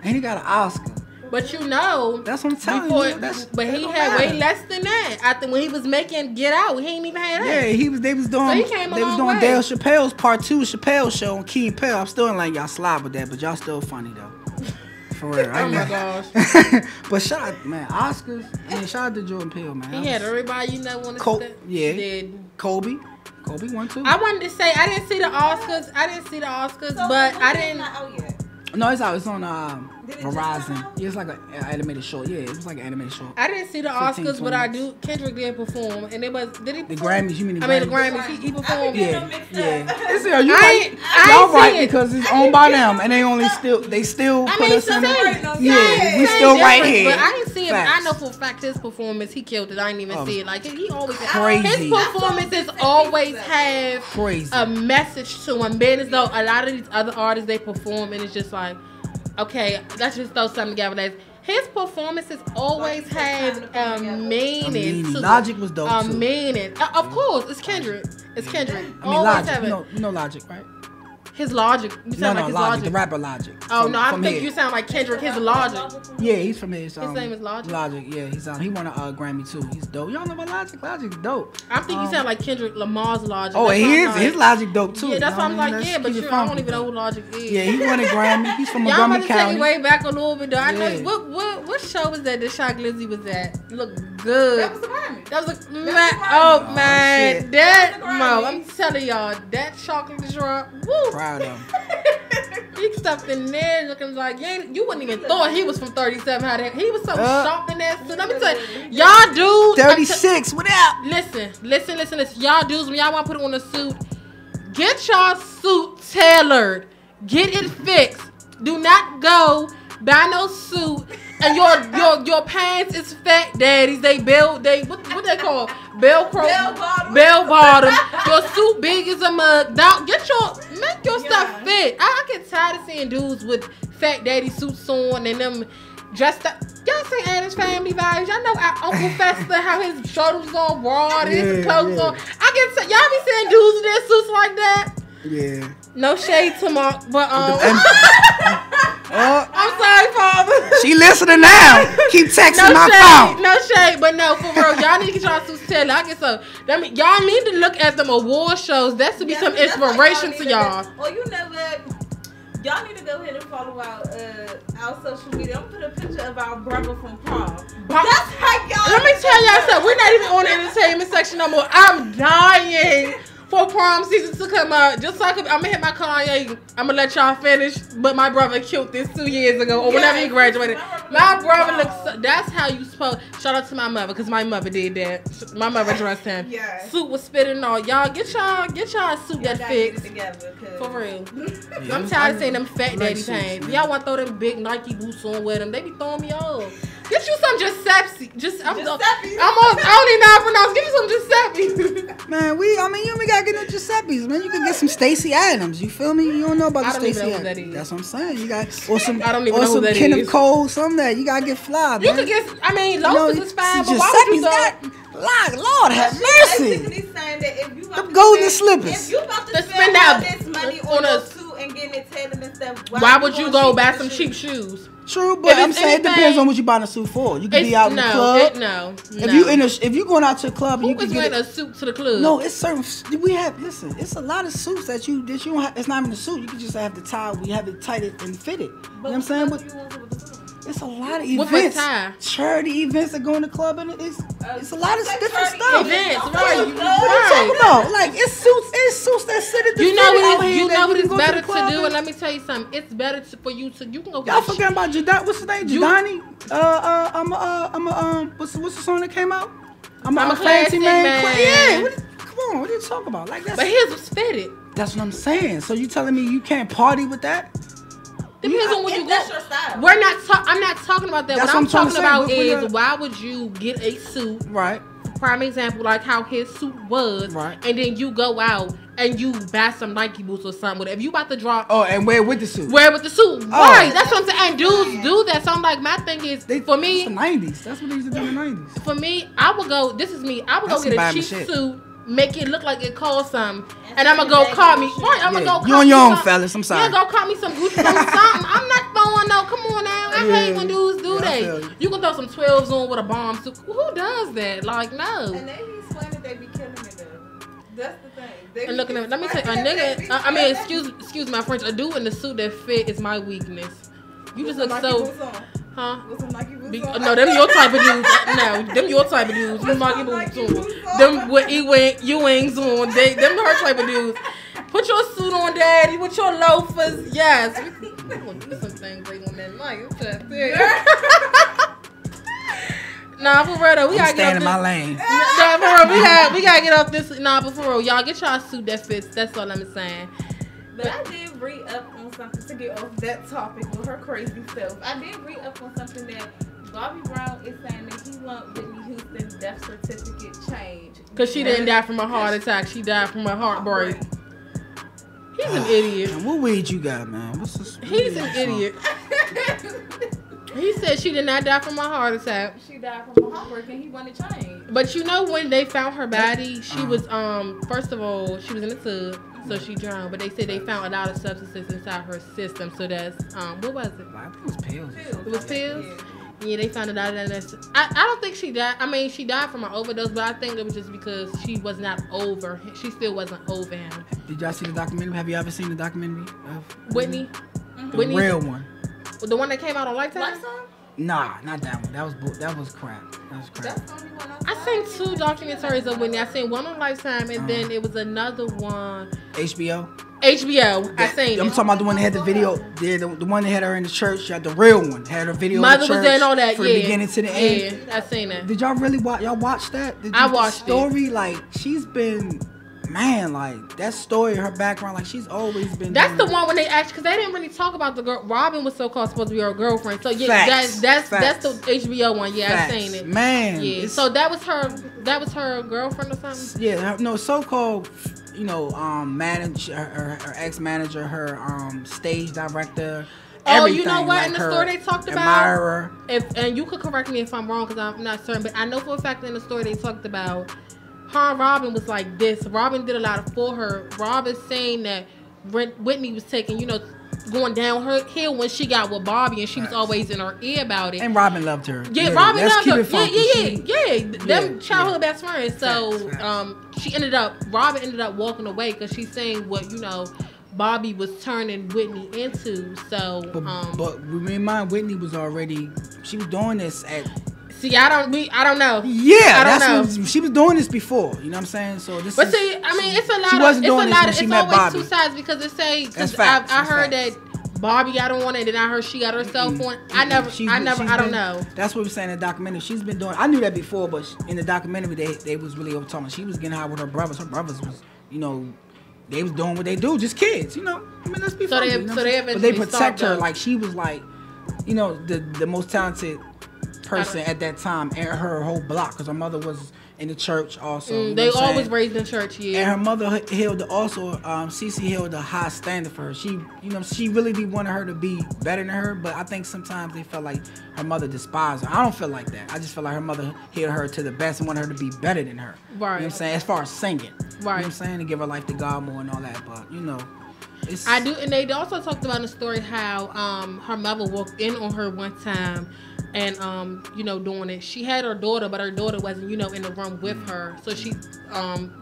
and he got an Oscar. But That's what I'm telling you. But he had way less than that. After when he was making Get Out, he ain't even had that. Yeah, they was doing. So he came a they was long doing way. Dale Chappelle's Part 2 Chappelle show on Key and Peele. I'm still like y'all slob with that, but y'all still funny though. For real. Oh my gosh. But shout out, man, Oscars. I mean, shout out to Jordan Peele, man. He had everybody on the Kobe won too. I wanted to say I didn't see the Oscars. So but the I movie's didn't. not out yet. No, it's out. It's on Did it just come Verizon. out? Yeah, it's like an animated short. Yeah, it was like an animated short. I didn't see the 15, Oscars, but 20 I do. Kendrick did perform, and it was. Did he? The Perform? Grammys, you mean the I mean the Grammys? Grammys. He performed. Yeah, mixed yeah. up. It's, you I right. ain't Y'all see right it. because it's owned by them, and they still I put mean, us in same. it. Yeah, we Same still right difference, here. But I didn't see it. Facts. I know for a fact his performance, he killed it. I didn't even see it. Like he always Crazy. His performances always have Crazy. a message to him. Being as though a lot of these other artists they perform and it's just like, okay, let's just throw something together. His performances always have a meaning. To Logic was dope a too. meaning. Of course, it's Kendrick. It's Kendrick. I mean, always Logic. have it. You know Logic, right? His Logic. You sound like his Logic, the rapper Logic. Oh From- no, I from think here. you sound like Kendrick. His Logic. Yeah, he's from his. His name is Logic? Logic, yeah, he won a Grammy too. He's dope. Y'all know about Logic? Logic's dope. I think you sound like Kendrick Lamar's Logic. Oh, That's he why I'm is. like- His Logic dope too. Yeah, that's why I'm like, Let's yeah, but keep it I funky, don't even know though. who Logic is. Yeah, he won a Grammy. He's from Y'all about Montgomery to take me County. way back a little bit though. I know Yeah. what show was that Shy Glizzy was at? Looked good. That was the Grammy. That was a man. the Grammy. Oh man, shit. that That was the mo. Grammy. I'm telling y'all, that chocolate drop. Woo. Proud of him. He stuffed in there looking like you wouldn't even thought he was from 37. How that he was so sharp in that suit. Let me tell you, y'all dudes. 36. What up? Listen. Y'all dudes, when y'all want to put on a suit, get y'all suit tailored. Get it fixed. Do not go buy no suit and your pants is fat daddies. They what they call Velcro. Bell bottom. Bell bottom. Your suit big as a mug. Don't get your Make your stuff fit. I get tired of seeing dudes with fat daddy suits on and them dressed up. Y'all seen Addams Family vibes. Y'all know Uncle Fester, how his shoulders was all broad and his clothes on. Y'all be seeing dudes with their suits like that. Yeah. No shade to Mark, but I'm sorry, Father. She listening now. Keep texting my phone. No shade, but no, for real. Y'all need to get y'all suits tailored. I guess so. That mean, y'all need to look at them award shows. That should be some inspiration to y'all. Or you know what? Y'all need to go ahead and follow our social media. I'm gonna put a picture of our brother from prom. That's how y'all. Let me tell y'all something. We're not even on the entertainment section no more. I'm dying for prom season to come out. Just so I'm gonna hit my Kanye. I'm gonna let y'all finish. But my brother killed this 2 years ago, or whenever he graduated. My brother looks. That's how you supposed. Shout out to my mother, cause my mother did that. My mother dressed him. Yeah. Suit was fitting all. Y'all get y'all a suit that fits. For real. Yeah, I'm tired of seeing them fat daddy pants. Y'all want to throw them big Nike boots on with them? They be throwing me off. Get you some Giuseppe. I don't even know how to pronounce. Get you some Giuseppe. Man, we gotta get no Giuseppe's, man. You can get some Stacey Adams. You feel me? You don't know about the Stacey Adams. That is. That's what I'm saying. You got or some I don't even know who that Kenneth is. Cole, something that you gotta get fly, man. You could get. Loafers is fine, but why would you go? Lord have mercy. Basically saying that if you about Them to golden spend- slippers. If you about to To spend spend all out this money on on a- a suit and getting it tailored and stuff, Why would you go buy some cheap cheap shoes? True, but If I'm it's saying it depends anything- on what you buying a suit for. You could be out in the club. No. If you going out to a club, Who and you is can wearing get a suit to the club? No, it's certain. We have listen. It's a lot of suits that you don't have. It's not even a suit. You can just have the tie. We have it tighted and fitted. You know what I'm saying? But it's a lot of With events, a tie. charity events that go in the club, and it's a lot of different stuff. Events, What right? are you talking about? Like it's suits that sit at the You know fitted out what? here You that know what can is go better the to club do, and- and let me tell you something. It's better you can go. Y'all forgetting about Jadani? What's his name? You- Jadani? What's the song that came out? I'm a classy man. Yeah. Come on, what are you talking about? Like that's. But his was fitted. That's what I'm saying. So you telling me you can't party with that? Depends on when you go. That's your style. I'm not talking about that. That's What I'm what I'm trying to talking say. about But is why would you get a suit? Right. Prime example, like how his suit was, Right. and then you go out and you buy some Nike boots or something. If you about to drop, Oh, and wear it with the suit. wear it with the suit. Right. That's what I'm saying. And dudes do that. So I'm like, my thing is, for It's the me, 90s. That's what they used to do in the 90s. I would go. This is me. I would That's go get some a cheap shit. suit, make it look like it costs something, and I'm gonna go call me. Right. I'm gonna go. You call on me your own, some- fellas. I'm sorry. Yeah, go call me some Gucci, some something. I'm not throwing no. Come on now. I hate when dudes do Yeah, I feel that. you. You can throw some 12s on with a bomb suit. Who does that? Like no. And they be swearing that they be killing it though. That's the thing. They And be looking at let me tell you, a swearing that they nigga. be Excuse my French. A dude in the suit that fit is my weakness. You just look Nike so, boots on. huh? With some Nike boots on. No, them your type of dudes. No, them your type of dudes. You Nike boots on. Them with Ewings on. Them her type of dudes. Put your suit on, daddy, with your loafers. Yes. We gonna do some things like on that night. I'm trying to tell you. Nah, for real though, we gotta I'm get staying off in my this. lane. Nah, for real, we gotta get off this. Nah, but for real, y'all get y'all suit that fits. That's all I'm saying. But I did read up on something to get off that topic with her crazy self. I did read up on something that Bobby Brown is saying that he want Whitney Houston's death certificate changed. Cause she didn't die from a heart attack. She died from a heartbreak. He's an idiot. Man, what weed you got, man? What's this? He's an idiot. He said she did not die from a heart attack. She died from a heartbreak and he wanted change. But you know when they found her body, she was first of all, she was in the tub, so she drowned. But they said they found a lot of substances inside her system. So that's what was it? I think it was pills. It was pills? Yeah, they found it out of that. I don't think she died. I mean, she died from an overdose, but I think it was just because she was not over. She still wasn't over him. Did y'all see the documentary? Have you ever seen the documentary of Whitney? the Whitney? real one? The one that came out on Lifetime? Nah, not that one. That was crap. That was crap. That's the only one I seen 2 documentaries of Whitney. I seen one on Lifetime, and then it was another one. HBO. HBO. I seen I'm it. talking about the one that had the video. Yeah, the one that had her in the church. She had the real one. Had her video Mother in the church was there and all that. from Yeah. the beginning to the end. Yeah, I seen that. Did y'all really watch? Y'all watch that? I watched it. the story. Like she's been, man. Like that story, her background. Like she's always been. That's the doing- one when they actually, because they didn't really talk about the girl. Robin was so-called supposed to be her girlfriend. So yeah, Facts. that's Facts. the HBO one. Yeah, Facts. I seen it. Man. Yeah. it's- So that was her girlfriend or something. Yeah, no, so-called her ex-manager, her stage director. Oh, you know what? Like in the story they talked about, admirer. and you could correct me if I'm wrong because I'm not certain, but I know for a fact in the story they talked about her and Robin was like this. Robin did a lot for her. Robin saying that Whitney was taking, going down her hill when she got with Bobby, and she was always in her ear about it. And Robin loved her. Yeah, Robin loved her. Yeah. Them childhood best friends. So, Robin ended up walking away because she's saying what Bobby was turning Whitney into. So, but remind Whitney was already. She was doing this at. See, I don't know. Yeah, I don't know. She was doing this before. You know what I'm saying? So this. But see, I mean, it's a lot. She wasn't doing this when she met Bobby. It's always two sides because it say. Because I heard that Bobby got on it, and then I heard she got herself on. I don't know. That's what we're saying in the documentary. She's been doing. I knew that before, but in the documentary, they was really over talking. She was getting high with her brothers. Her brothers was, they was doing what they do, just kids. I mean, let's be funny. But they protect her like she was like, the most talented person at that time and her whole block, because her mother was in the church also. They always raised in church, yeah. And her mother held Cece held a high standard for her. She really wanted her to be better than her, but I think sometimes they felt like her mother despised her. I don't feel like that. I just feel like her mother held her to the best and wanted her to be better than her. Right. You know what I'm saying? As far as singing. Right. You know what I'm saying? To give her life to God more and all that, but I do, and they also talked about in the story how her mother walked in on her one time and doing it. She had her daughter, but her daughter wasn't in the room with her. So she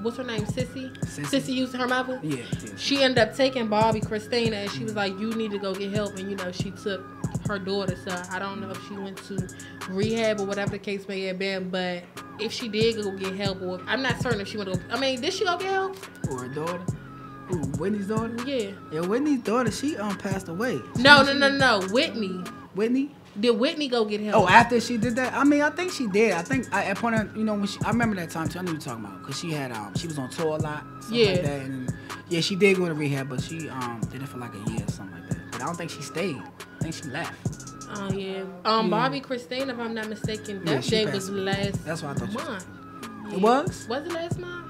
what's her name, Sissy used her mother. Yeah. She ended up taking Bobby, Christina, and she was like, you need to go get help, and she took her daughter. So I don't know if she went to rehab or whatever the case may have been, but if she did go get help, or I'm not certain if she went to did she go get help? Or her daughter. Ooh, Whitney's daughter? Yeah. Yeah, Whitney's daughter, she passed away. No. Whitney. Whitney? Did Whitney go get help? Oh, after she did that? I mean, I think she did. I think at point of, when I remember that time too. I knew you were talking about, because she had she was on tour a lot, stuff like that. And she did go to rehab, but she did it for like a year or something like that. But I don't think she stayed. I think she left. Oh yeah. Bobby Christina, if I'm not mistaken, that day was last. That's what I thought. Month. It was? Was it last month?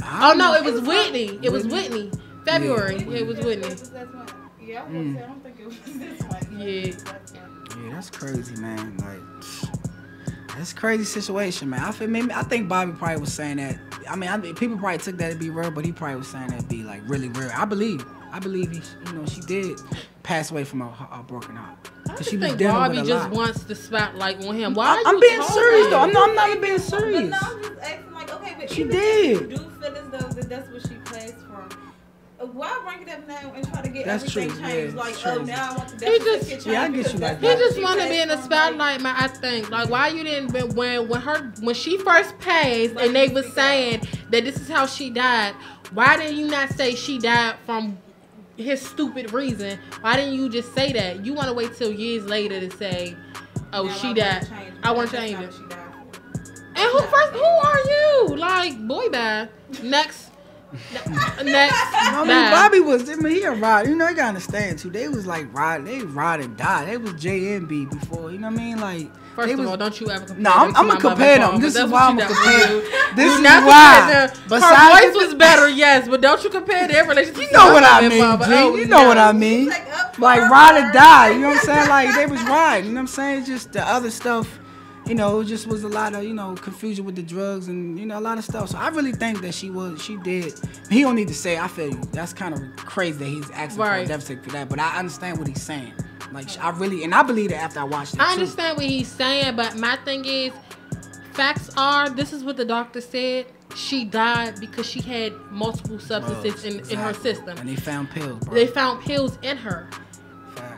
Oh no, it was Whitney. It was Whitney. February. Yeah. It was Whitney. Yeah, I don't think it was this one. Yeah, that's crazy, man. Like, that's a crazy situation, man. I think Bobby probably was saying that. I mean, people probably took that to be real, but he probably was saying that to be like really real. I believe he, she did pass away from a broken heart. I just think Bobby just wants the spotlight on him. Why? I'm being serious though. I'm not being serious. But no, I'm just asking, like, okay, but she even did. If you do feel as though that's what she passed from, why bring it up now and try to get everything changed? Yeah, like, now I want the death certificate changed. Yeah, I get you. Like he just want to be in the spotlight, man. I think. Like, why you didn't when she first passed and they was saying that this is how she died? Why didn't you not say she died from his stupid reason? Why didn't you just say that? You want to wait till years later to say, "Oh, she died." I want to change it. And who are you? Like, boy, bye. Next. I mean, Bobby was. He a ride. You gotta understand too. They was like ride. They ride and die. They was JNB before. You know what I mean? Like, first of all, don't you ever compare? No, I'm gonna compare them. This is why I'm gonna compare. This is why. Her voice was better, yes, but don't you compare their relationship? You know what I mean, You know what I mean. Like ride or die. You know what I'm saying? Like they was riding. You know what I'm saying? Just the other stuff. It just was a lot of, confusion with the drugs and, a lot of stuff. So I really think that she did. He don't need to say, I feel you. That's kind of crazy that he's asking for a death certificate for that. But I understand what he's saying. Like, I believe that after I watched it. I understand what he's saying, but my thing is, facts are, this is what the doctor said. She died because she had multiple substances in her system. And they found pills, bro. They found pills in her.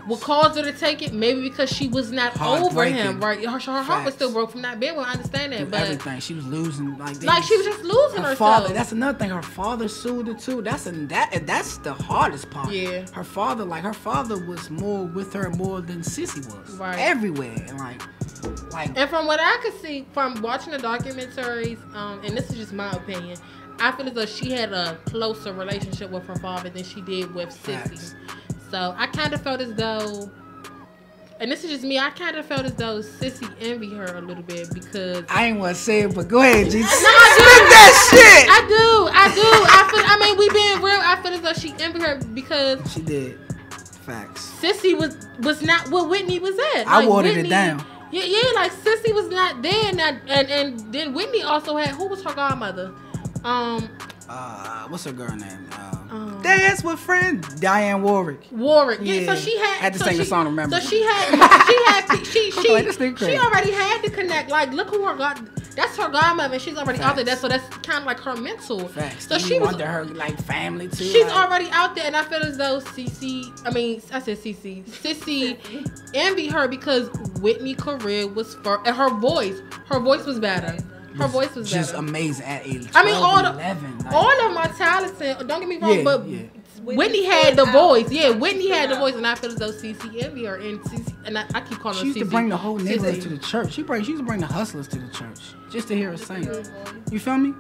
What caused her to take it? Maybe because she was not over him, right? Her heart was still broke from that being. I understand that, but everything she was losing, like she was just losing herself. Father, that's another thing. Her father sued her too. That's the hardest part. Yeah. Her father was more with her more than Sissy was. Right. Everywhere and like. And from what I could see from watching the documentaries, and this is just my opinion, I feel as though she had a closer relationship with her father than she did with Sissy. So I kind of felt as though and this is just me, I kind of felt as though Sissy envied her a little bit because I ain't want to say it, but go ahead, G. No, Spit that shit. I do. I mean, we being real. I feel as though she envied her because She did. Facts. Sissy was not where Whitney was at. I Like, watered Whitney, it down. Yeah, like Sissy was not there, and then Whitney also had, who was her godmother? What's her girl name? Dance with friend Diane Warwick. Yeah. So she had to sing the song. Remember? So she already had to connect. Like, look who that's her godmother, and she's already out there. That's kind of like her mentor. Facts. So she was under her like family too. She's like, already out there, and I feel as though Sissy envied her because Whitney's career was and her voice was better. Her voice was just better. amazing at age 12, I mean, all of them are talented. Don't get me wrong, but Whitney had the voice. Yeah, Whitney had the voice, and I feel as though Cece envy her. And Cece, and I keep calling her Cece. She used to bring the whole neighborhood to the church. She used to bring the hustlers to the church just to hear her sing. You feel me?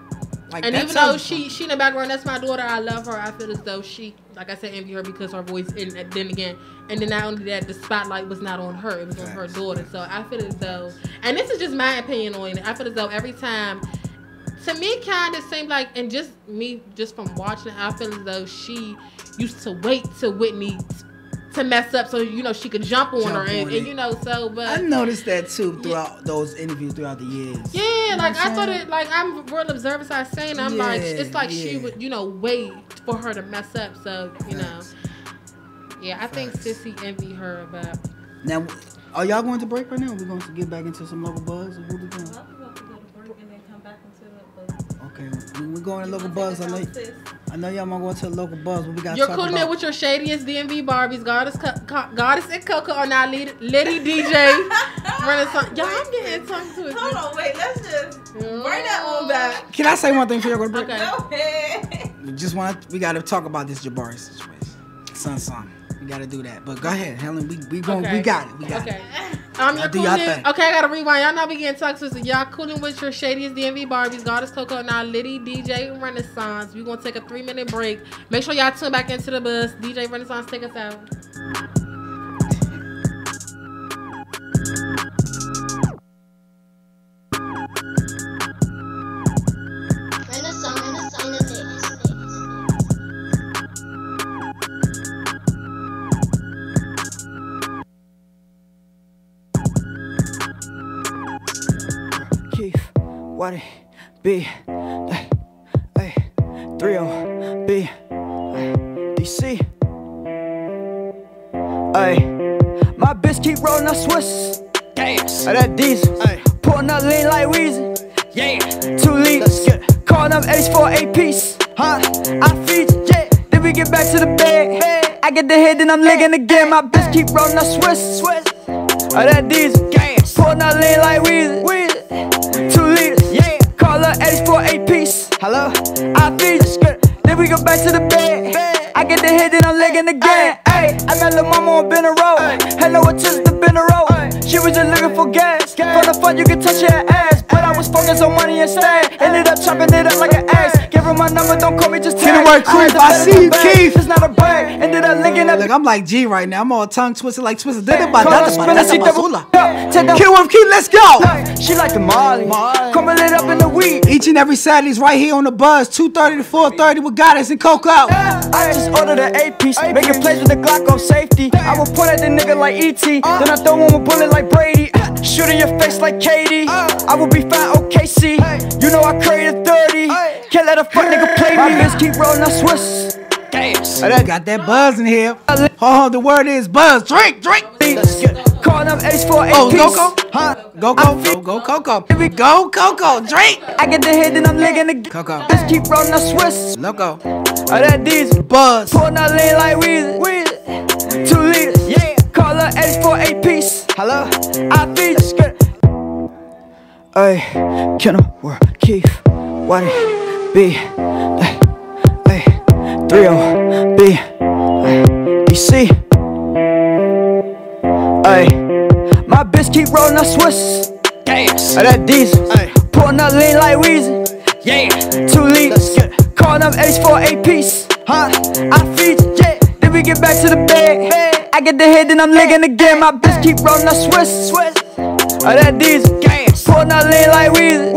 Like, and even though she in the background, that's my daughter. I love her. I feel as though she, like I said, envy her because her voice. And then not only that, the spotlight was not on her; it was on her daughter. So I feel as though, and this is just my opinion on it. I feel as though every time, to me, kind of seemed like, and just from watching, I feel as though she used to wait till Whitney to mess up so she could jump on her and but I noticed that too throughout those interviews throughout the years. Yeah, like I thought it, like I'm real observant. I was saying, I'm like, it's like she would wait for her to mess up. So I think Sissy envy her about. Now, are y'all going to break right now? Or we going to get back into some local buzz? Or what we doing? Okay, we're going to local buzz. I know y'all want to go to the local buzz, but we got to talk about. You're cooling it with your shadiest DMV Barbies. Goddess and CoCo are now Liddy DJ. Renaissance. Y'all, I'm getting tongue twisted. Hold on, wait. Let's just bring that one back. Can I say one thing before y'all go to break? Okay. Go ahead. We got to talk about this Jabari situation. Son. We got to do that. But go ahead, Helen. We got it. We got it. You're cooling. Okay, I got to rewind. Y'all know we getting tongue twisted. Y'all cooling with your shadiest DMV Barbies. Goddess CoCo, now Liddy DJ Renaissance. We're going to take a 3-minute break. Make sure y'all tune back into the bus. DJ Renaissance, take us out. What it be? Hey, 3-0 B, DC. Hey, my bitch keep rolling up Swiss. Gas. That diesel. Hey, pouring up lean like Weezy. Yeah, 2 liters. Calling up 80s for a piece. Huh? I feed you. Yeah. Then we get back to the bed. Hey, I get the head, then I'm licking again. My bitch keep rolling up Swiss. That diesel. Gas. Pouring up lean like Weezy. 2 liters. Yeah. Call up 80s for a piece. Hello? I feed you. Then we go back to the bed. I get the head, then I'm legging again. Ay, I met lil' mama on Been a Road. Had no attention to Been a Road. She was just looking for gas. For the fun, you could touch her ass. But I was focused on money instead. Ended up chopping it up like an axe. Give her my number, don't call me, just tag. I see you, Keith. It's not a brag. Ended up linking up. Look, I'm like G right now. I'm all tongue twisted like twisted. Kill with Keith, let's go. She like the Molly. Come lit up in the weed. Each and every Saturday's right here on the buzz. 2:30 to 4:30 with Goddess and CoCo. I just ordered an 8-piece. Making plays with the Glock on safety. I will point at the nigga like E.T. Then I throw him a bullet like Brady. Shoot in your face like Katie. I will be fine, OKC. You know I created 30. Can't let a fuck nigga play me. My bitch keep rolling up Swiss. Got that buzz in here. Hold on, the word is buzz. Drink. Calling up Ace for 8 piece. CoCo. Huh? Go CoCo. Here we go, CoCo. Drink. I get the head, then I'm licking again. CoCo. Bitch keep rolling up Swiss. Loco. That diesel. Buzz. Pouring out lean like Weezy. 2 liters. Yeah. Call up Ace for 8 piece. Hello? I feed you. Ay, Kenna, where Keith, what it be? Ay, 3-0 B, DC. Ay, my bitch keep rolling up Swiss. Gas. That diesel. Pouring out lean like Weezy. Yeah, 2 liters. Calling up 80s for 8 piece. Huh? I feed you. Yeah. Then we get back to the bed. I get the head, then I'm licking again. My bitch keep rolling the Swiss. Oh, that diesel. Pulling out lean like Weezy.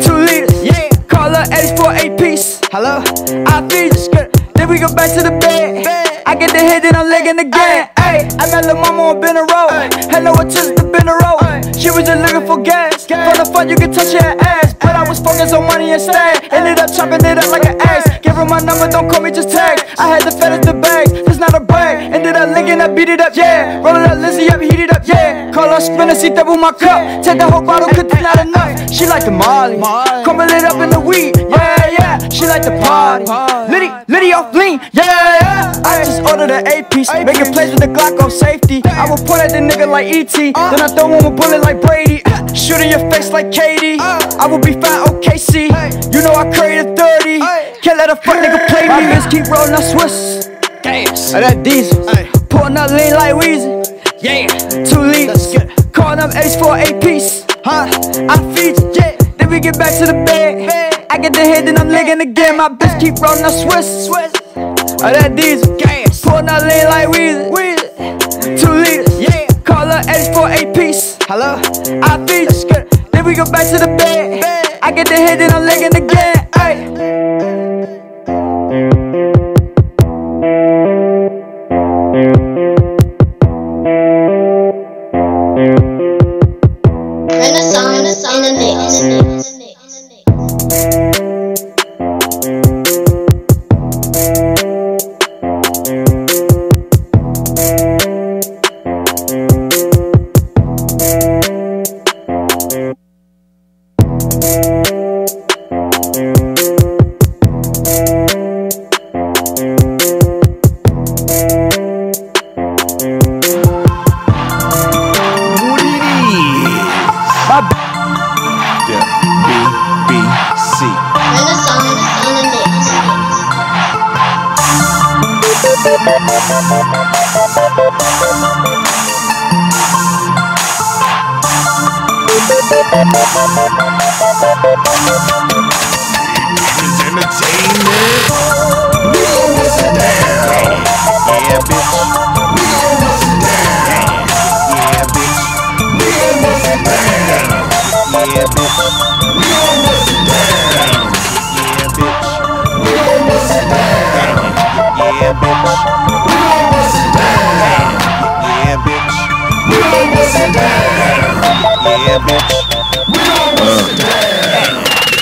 2 liters, yeah. Call her 84 8-piece. Hello, I feed you. Then we go back to the bed. I get the head, then I'm licking again. Ay, I met lil' mama on Bender Road. Had no attention to Bender Road. She was just looking for gas. For the fun, you can touch her ass. But I was focused on money instead. Ended up chopping it up like an axe. Give her my number, don't call me, just text. I had to fetish the bags, it's not a brag. Ended up linking up, beat it up, yeah. Roll it up, Lizzie up, heat it up, yeah. Call her spinner, she double my cup. Take the whole bottle, cause it's not enough. She like the Molly, crumble it up in the weed, yeah. She like the party, Liddy off lean, yeah. I just ordered an 8-piece, making plays with the Glock on safety. I will point at the nigga like E.T., then I throw him a bullet like Brady. Shoot in your face like Katie. I will be fine, OKC. You know I carry the 30. Can't let a fuck nigga play me. My bitch keep rolling that Swiss. Gas. That diesel. Pulling up lean like Weezy. Yeah. 2 liters. Calling up 84 8-piece. I feed you, yeah. Then we get back to the bed. I get the head, then I'm licking again. My bitch keep rolling that Swiss. That diesel. Gas. Pulling up lean like Weezy. 2 liters. Yeah. Call her 84 8-piece. Hello, I feed you. Then we go back to the bed. I get the head, then I'm licking again. Renaissance in the mix.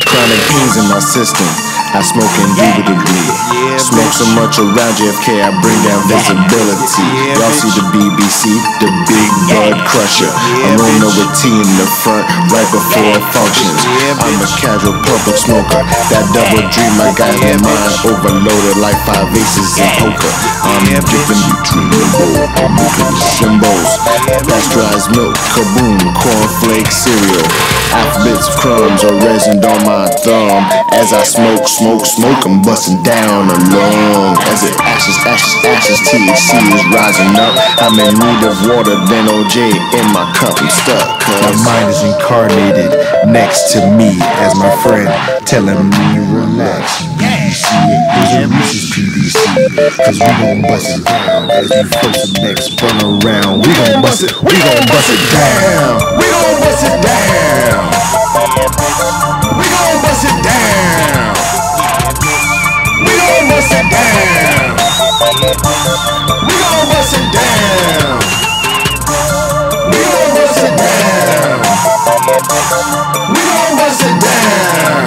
Chronic pains in my system, I smoke indubitably. Smoke so much around JFK, I bring down visibility. Y'all see the BBC, the big bud crusher. I'm rolling up with T in the front, right before it functions. I'm a casual public smoker, that double dream, I got my mind overloaded like 5 aces in poker. I'm dipping between the bowl, I'm moving symbols. Pasteurized milk, kaboom, cornflake cereal. Alphabets of crumbs or resin on my thumb. As I smoke, I'm busting down along. As it ashes, THC is rising up. I'm in need of water, then OJ in my cup, I'm stuck. My mind is incarnated next to me as my friend telling me relax. BBC is Reese's PBC, cause we gon' bust it down. As you first the next run around, we gon' bust it down. We gon' bust it down. We gon' bust it down. We gon' bust it down. We gon' bust it down. We gon' bust it down. We gon' bust it down. We gon' bust it down.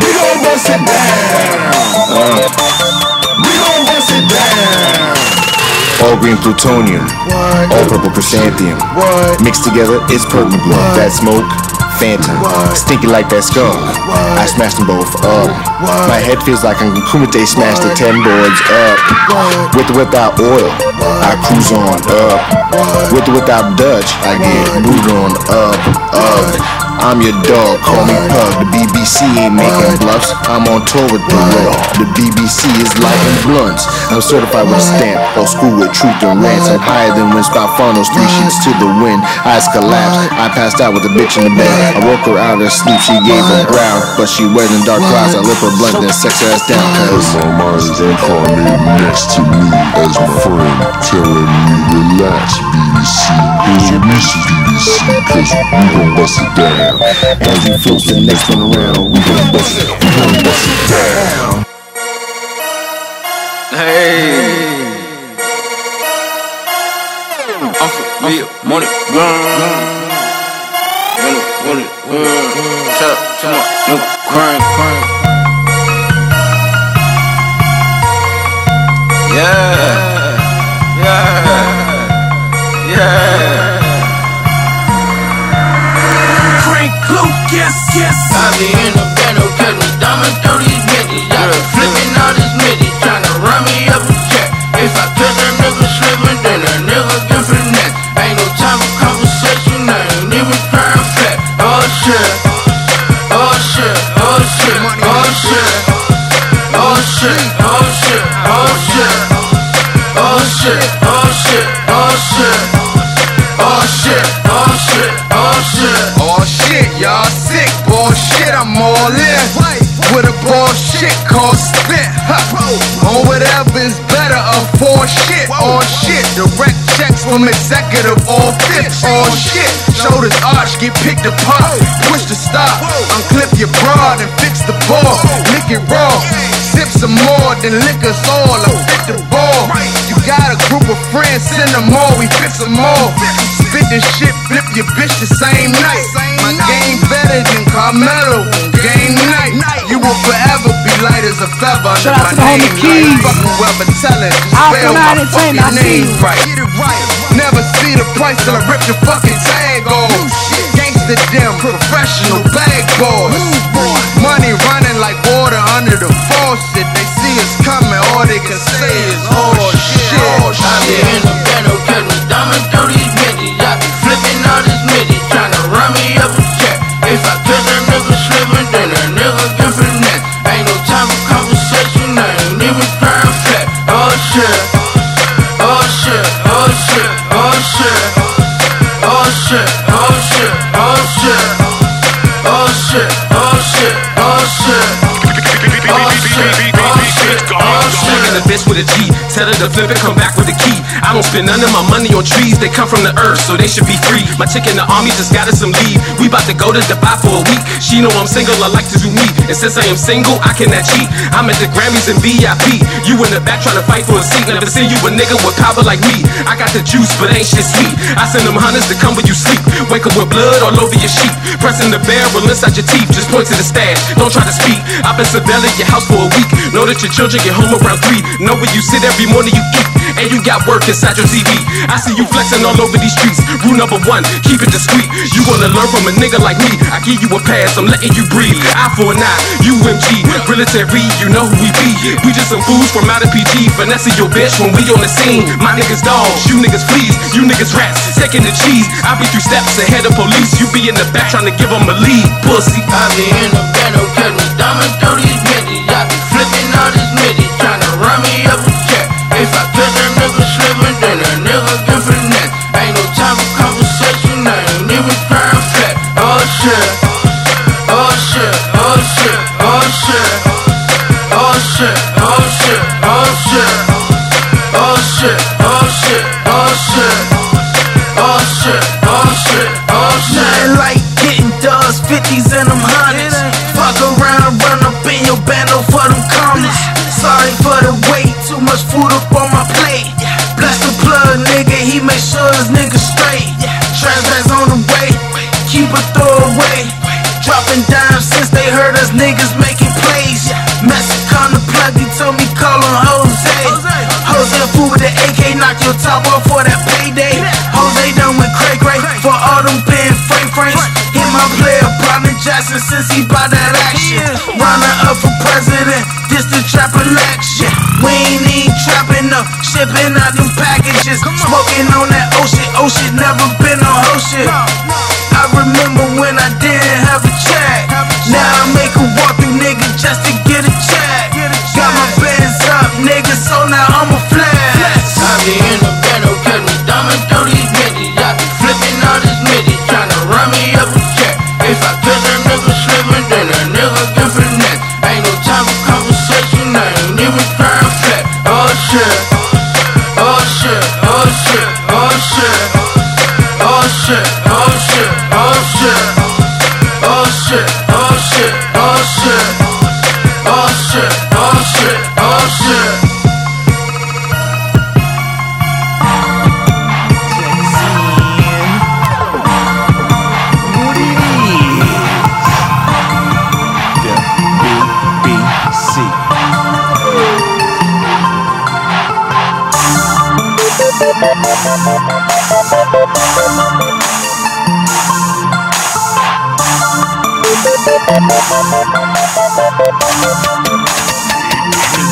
We gon' bust it down. We gon' bust it down. All green plutonium, all purple chrysanthemum. Mixed together, it's purple blood. That smoke, phantom, stinky like that skunk. I smashed them both up. My head feels like I'm Kumite smashed the 10 boards up. With or without oil, I cruise on up. With or without Dutch, I get moved on up. I'm your dog, call me Pug. The BBC ain't making bluffs. I'm on tour with the world. The BBC is lighting blunts. I'm certified with a stamp. Old school with truth and rants. I'm higher than when Spout funnels 3 sheets to the wind. Eyes collapsed. I passed out with a bitch in the bed. I woke her out of sleep, she gave a growl, but she wet in dark clouds. I lit her blunt, then sex her ass down, cause my mind is incarnated next to me as my friend, telling me relax, BBC. Here's your niece, BBC, cause we gon' bust it down. as you float the next one around, we gon' bust it down. Hey, I'm for real, money, shout out to my nigga, crying. Crank Lucas, yes. I be in the bando, catch me diamond through these midgets. I be flipping all these midgets, tryna run me up a check. If I catch that nigga slipping, then that nigga get finesse. Ain't no time for conversation, I ain't even trying flat. Oh shit, oh shit, oh shit, oh shit, oh shit, oh shit, oh shit, oh shit, oh shit, oh shit, oh shit, oh shit, oh shit. Oh shit, y'all sick, bullshit, I'm all in. With a bullshit called spit, on whatever is better, for shit, all shit. Direct checks from executive, all fifth, all shit. Shoulders arch, get picked apart, push the stop, unclip your broad and fix the ball. Lick it raw, sip some more, then lick us all, I fit the ball. You got a group of friends, send them all, we fix them all. Spit this shit, flip your bitch the same night. My game better than Carmelo on game night. You will forever be light as a feather under my name. Fuck whoever tellin', spell my fucking name right. Never see the price till I rip the fucking tag off. Gangsta them, professional bag boys. Money running like water under the faucet. They see us coming, all they can say is oh shit. I be in the bando, catch me diamond through these midgets. I be flipping all these midgets, tryna run me up a check. If I catch that nigga slipping, then that nigga get finesse. Ain't no time for conversation, I ain't even trying flat. Oh shit, oh shit, oh shit, oh shit, oh shit, oh shit, oh shit, oh shit, oh shit, oh shit, oh shit, oh shit. In the bitch with a G, tell her to flip it, come back with a key. I don't spend none of my money on trees, they come from the earth, so they should be free. My chick in the army just got us some leave. We bout to go to Dubai for a week. She know I'm single, I like to do me. And since I am single, I cannot cheat. I'm at the Grammys in VIP. You in the back trying to fight for a seat. Never seen you a nigga with power like me. I got the juice, but ain't shit sweet. I send them hundreds to come when you sleep. Wake up with blood all over your sheet. Pressing the barrel inside your teeth, just point to the stash. Don't try to speak. I've been surveilling your house for a week. Know that your children get home around 3. Know where you sit every morning you eat. And you got work inside your TV. I see you flexing all over these streets. Rule number 1, keep it discreet. You wanna learn from a nigga like me? I give you a pass, I'm letting you breathe. Eye for an eye, UMG, military, you know who we be. We just some fools from out of PG, finessing your bitch when we on the scene. My niggas dogs, you niggas fleas, you niggas rats, taking the cheese. I be 3 steps ahead of police. You be in the back trying to give them a lead, pussy. I be in the bando, catch me diamond through these midgets. I be flipping all these midgets, tryna run me up a check. If I catch that nigga slipping, then that nigga get finesse. Ain't no time for conversation, I ain't even trying flat. Oh shit, oh shit, oh shit, oh shit, oh shit, oh shit, oh shit, oh shit, oh shit, oh shit, oh shit, oh shit, oh shit. Nothing like getting dubs, 50s and them hundreds. Fuck around, run up in your bando for them commas. Sorry for the wait, too much food up on my plate. Bless the plug, nigga, he make sure his niggas straight. Trash bags on the way, keep a throwaway. Dropping dimes since they heard us niggas making plays. Mexican the plug, he told me call him Jose. Jose fool with the AK, knock your top off for that payday. Jose done with Cray Cray for all them big frames. Hit my player, Brandon Jackson, since he bought that action. Runner up for president, this the trap election. We ain't even trapping up, shipping out them packages. Smoking on that ocean, never been on whole shit. I remember when I didn't have a check. Now I make a walk through nigga just to get a check. Got my bands up, nigga, so now I'm a flex. I be in the bando, catch me diamond through these midgets. I be flipping all these midgets, tryna run me up a check. If I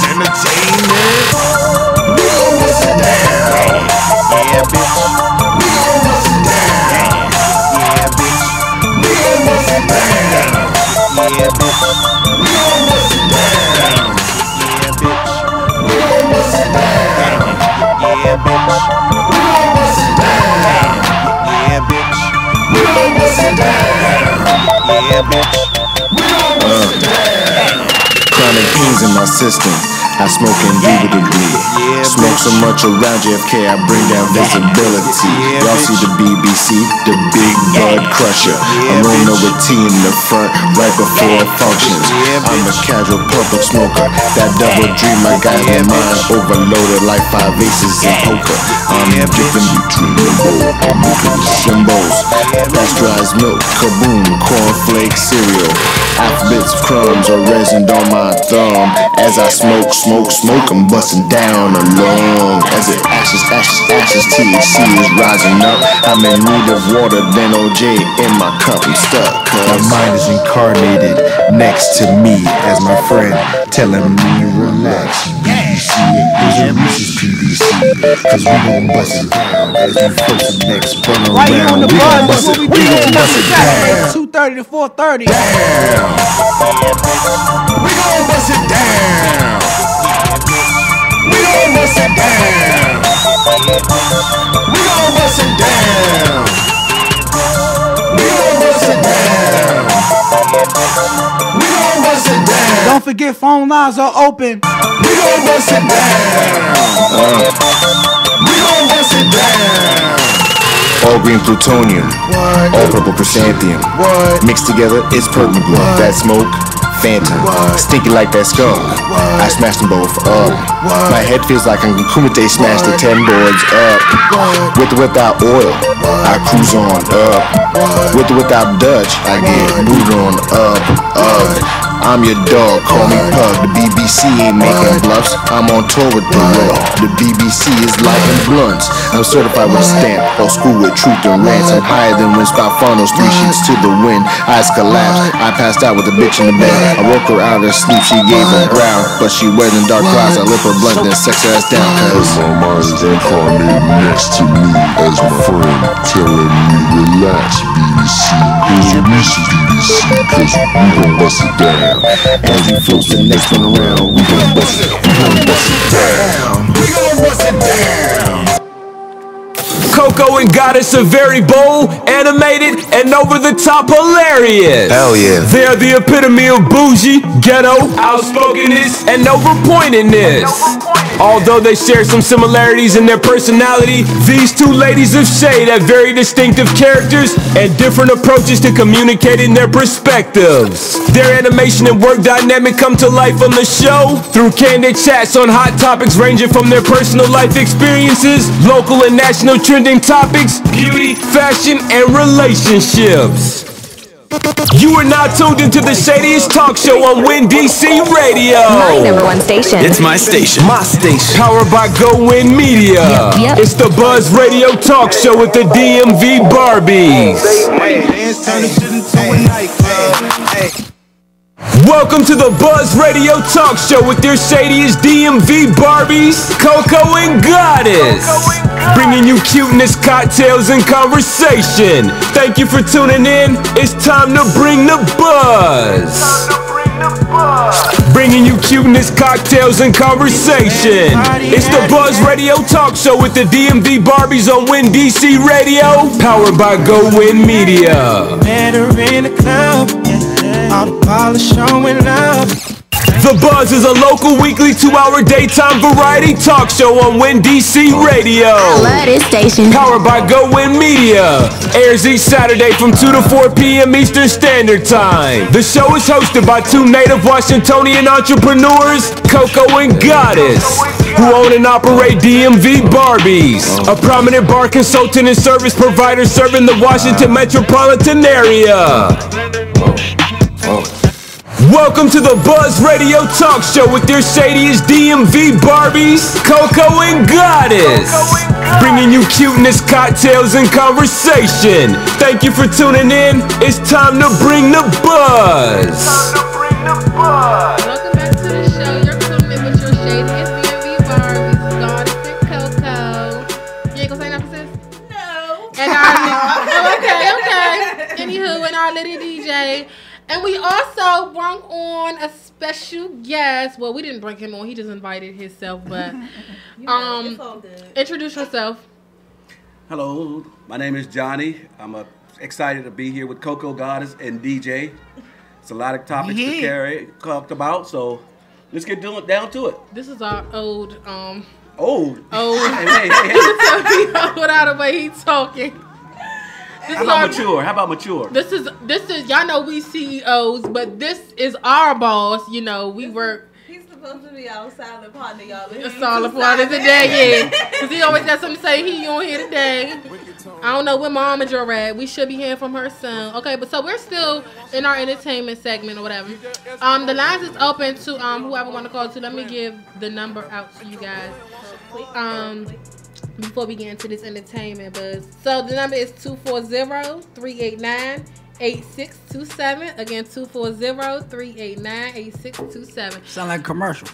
Entertainment. We gon' bust it down. Yeah, bitch. We gon' bust it down. Yeah, bitch. We gon' bust it down. Yeah, bitch. We gon' bust it down. Yeah, bitch. We gon' bust it down. Yeah, bitch. We gon' bust it down. Yeah, bitch. We gon' bust it down. Yeah, bitch. We gon' bust it down. Chronic pains in my system, I smoke indubitably. Smoke so much around JFK, I bring down visibility. Y'all see the BBC, the big bud crusher. I roll over tea in the front, right before functions. I'm a casual public smoker, that double dream I got in mind. Overloaded like 5 aces in poker. I'm dipping between the bowl, I'm moving the symbols. Pasteurized milk, kaboom, cornflake cereal. Alphabets of crumbs are resined on my thumb. As I smoke, I'm busting down along. As it ashes, THC is rising up. I'm in need of water, then OJ in my cup, I'm stuck. My mind is incarnated next to me as my friend, telling me relax. BBC is Mrs. PDC, cause we gon' bust it down as we first and next run around. Right here on the We gon' bus, bust it, we we gon' bust it down. 2:30 to 4:30. Down. We gon' bust it down. We gon' bust it down. We gon' bust it down. We gon' bust it down. We gon' bust it down. Don't forget phone lines are open. We gon' bust it down. We gon' bust it down. All green plutonium, all purple chrysanthemum. Mixed together, it's purple glow. That smoke, phantom, stinky like that skunk. I smashed them both up. My head feels like I'm Kumite smashed the 10 boards up. With or without oil, I cruise on up. With or without Dutch, I get moved on up. I'm your dog, call me Pug. The BBC ain't making bluffs, I'm on tour with the law. The BBC is lighting blunts. I'm certified with a stamp, old school with truth and rants. I'm higher than when Scott Farno's 3 sheets to the wind. Eyes collapsed, I passed out with a bitch in the bed. I woke her out of her sleep, she gave a growl, but she wearing dark clouds. I lip her blunt and sex her ass down, cause my mind is incarnated next to me as my friend, telling me relax, BBC. Here's your Mrs. BBC, cause we gon' bust it down. as we float the next one around, we gon' bust it, we gon' bust it down. We gon' bust it down. CoCo and Goddess are very bold, animated, and over-the-top hilarious. Hell yeah. They're the epitome of bougie, ghetto, outspokenness, and overpointedness. Although they share some similarities in their personality, these two ladies of shade have very distinctive characters and different approaches to communicating their perspectives. Their animation and work dynamic come to life on the show through candid chats on hot topics ranging from their personal life experiences, local and national trending topics, beauty, fashion, and relationships. You are now tuned into the shadiest talk show on Win DC Radio. My #1 station. It's my station. My station. Powered by Go Win Media. Yep. It's the Buzz Radio Talk Show with the DMV Barbies. Welcome to the Buzz Radio Talk Show with your shadiest DMV Barbies, CoCo and Goddess. Bringing you cuteness, cocktails, and conversation. Thank you for tuning in. It's time to bring the buzz. Bringing you cuteness, cocktails, and conversation. It's the Buzz Radio Talk Show with the DMV Barbies on Win DC Radio. Powered by Go Win Media. Met her in the club. All the ballers showing up. The Buzz is a local weekly 2-hour daytime variety talk show on Win DC Radio. I love this station. Powered by Go Win Media. Airs each Saturday from 2 to 4 p.m. Eastern Standard Time. The show is hosted by two native Washingtonian entrepreneurs, CoCo and Goddess, who own and operate DMV Barbies, a prominent bar consultant and service provider serving the Washington metropolitan area. Welcome to the Buzz Radio Talk Show with your shadiest DMV Barbies, CoCo and Goddess. Bringing you cuteness, cocktails, and conversation. Thank you for tuning in. It's time to bring the buzz. Welcome back to the show. You're tuning in with your shadiest DMV Barbies, Goddess and CoCo. You ain't gonna say nothing, sis? No. And our okay. Anywho, and our little DJ. And we also brought on a special guest. Well, we didn't bring him on. He just invited himself. But it's all good. Introduce yourself. Hello, my name is Johnny. I'm excited to be here with CoCo, Goddess, and DJ. It's a lot of topics to talked about, so let's get down to it. This is our old. Old. Hey. Without the way he's talking. How about mature? This is y'all know we CEOs, but this is our boss. You know, we work. He's supposed to be our silent partner, y'all. A silent partner today, yeah. Because he always got something to say. He on here today. I don't know where Mom and Joe at. We should be hearing from her soon. Okay, but so we're still in our entertainment segment or whatever. The lines is open to whoever want to call to. Let me give the number out to you guys. Before we get into this entertainment buzz. So the number is 240-389-8627. Again, 240-389-8627. Sound like a commercial.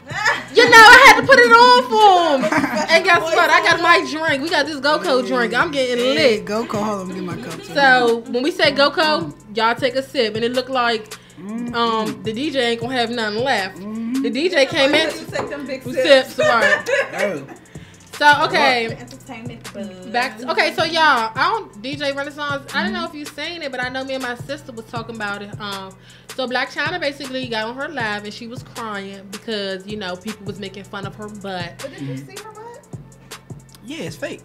You know, I had to put it on for him. And guess what? I got my drink. We got this GoCo drink. I'm getting lit. GoCo, hold on, get my cup. So when we say GoCo, y'all take a sip. And it looked like the DJ ain't gonna have nothing left. The DJ came in. Take them big sips. Right. So okay, back to, okay. So y'all, DJ Renaissance. I don't know if you seen it, but I know me and my sister was talking about it. So Black China basically got on her live and she was crying because people was making fun of her butt. But did you see her butt? Yeah, it's fake.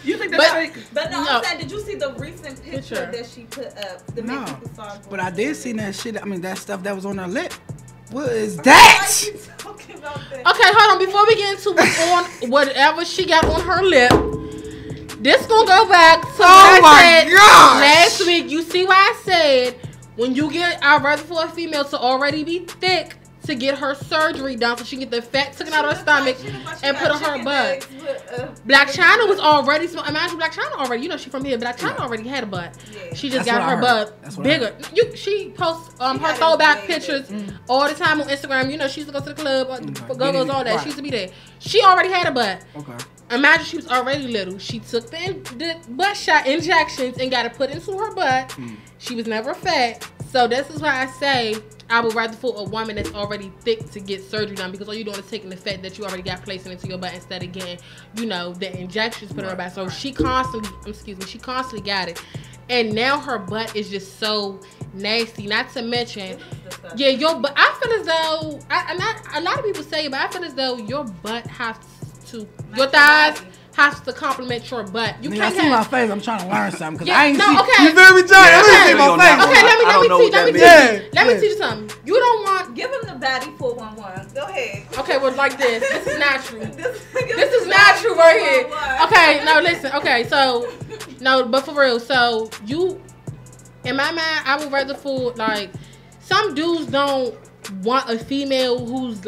You think that's fake? But no, I'm saying, did you see the recent picture that she put up? No, but I did see that shit. I mean, that stuff that was on her lip. What is that? Okay, hold on. Before we get into what's on whatever she got on her lip, this gonna go back to what I said last week. You see why I said when you get, I'd rather for a female to already be thick to get her surgery done so she can get the fat taken out of her stomach and put on her butt. Black China was already small. Imagine Black China already. You know she from here. Black China already had a butt. Yeah. She just got her butt bigger. She posts her throwback pictures all the time on Instagram. You know she used to go to the club, go-go's, all that. She used to be there. She already had a butt. Okay. Imagine she was already little. She took the butt shot injections and got it put into her butt. She was never fat. So this is why I say I would rather for a woman that's already thick to get surgery done, because all you're doing is taking the fat that you already got placing into your butt instead of getting, the injections put in her back. So she constantly got it. And now her butt is just so nasty. Not to mention, your butt. I feel as though, a lot of people say it, but I feel as though your butt has to, your thighs has to compliment your butt. You can't see my face. I'm trying to learn something because I ain't see. Okay. You feel me, Johnny? Let me see my face. Okay, let me teach you something. You don't want. Give him the baddie 411. Go ahead. Okay, well, like this. This is natural. This is natural right here. Okay, no, listen. Okay, so but for real. So in my mind, I would rather for some dudes don't want a female who's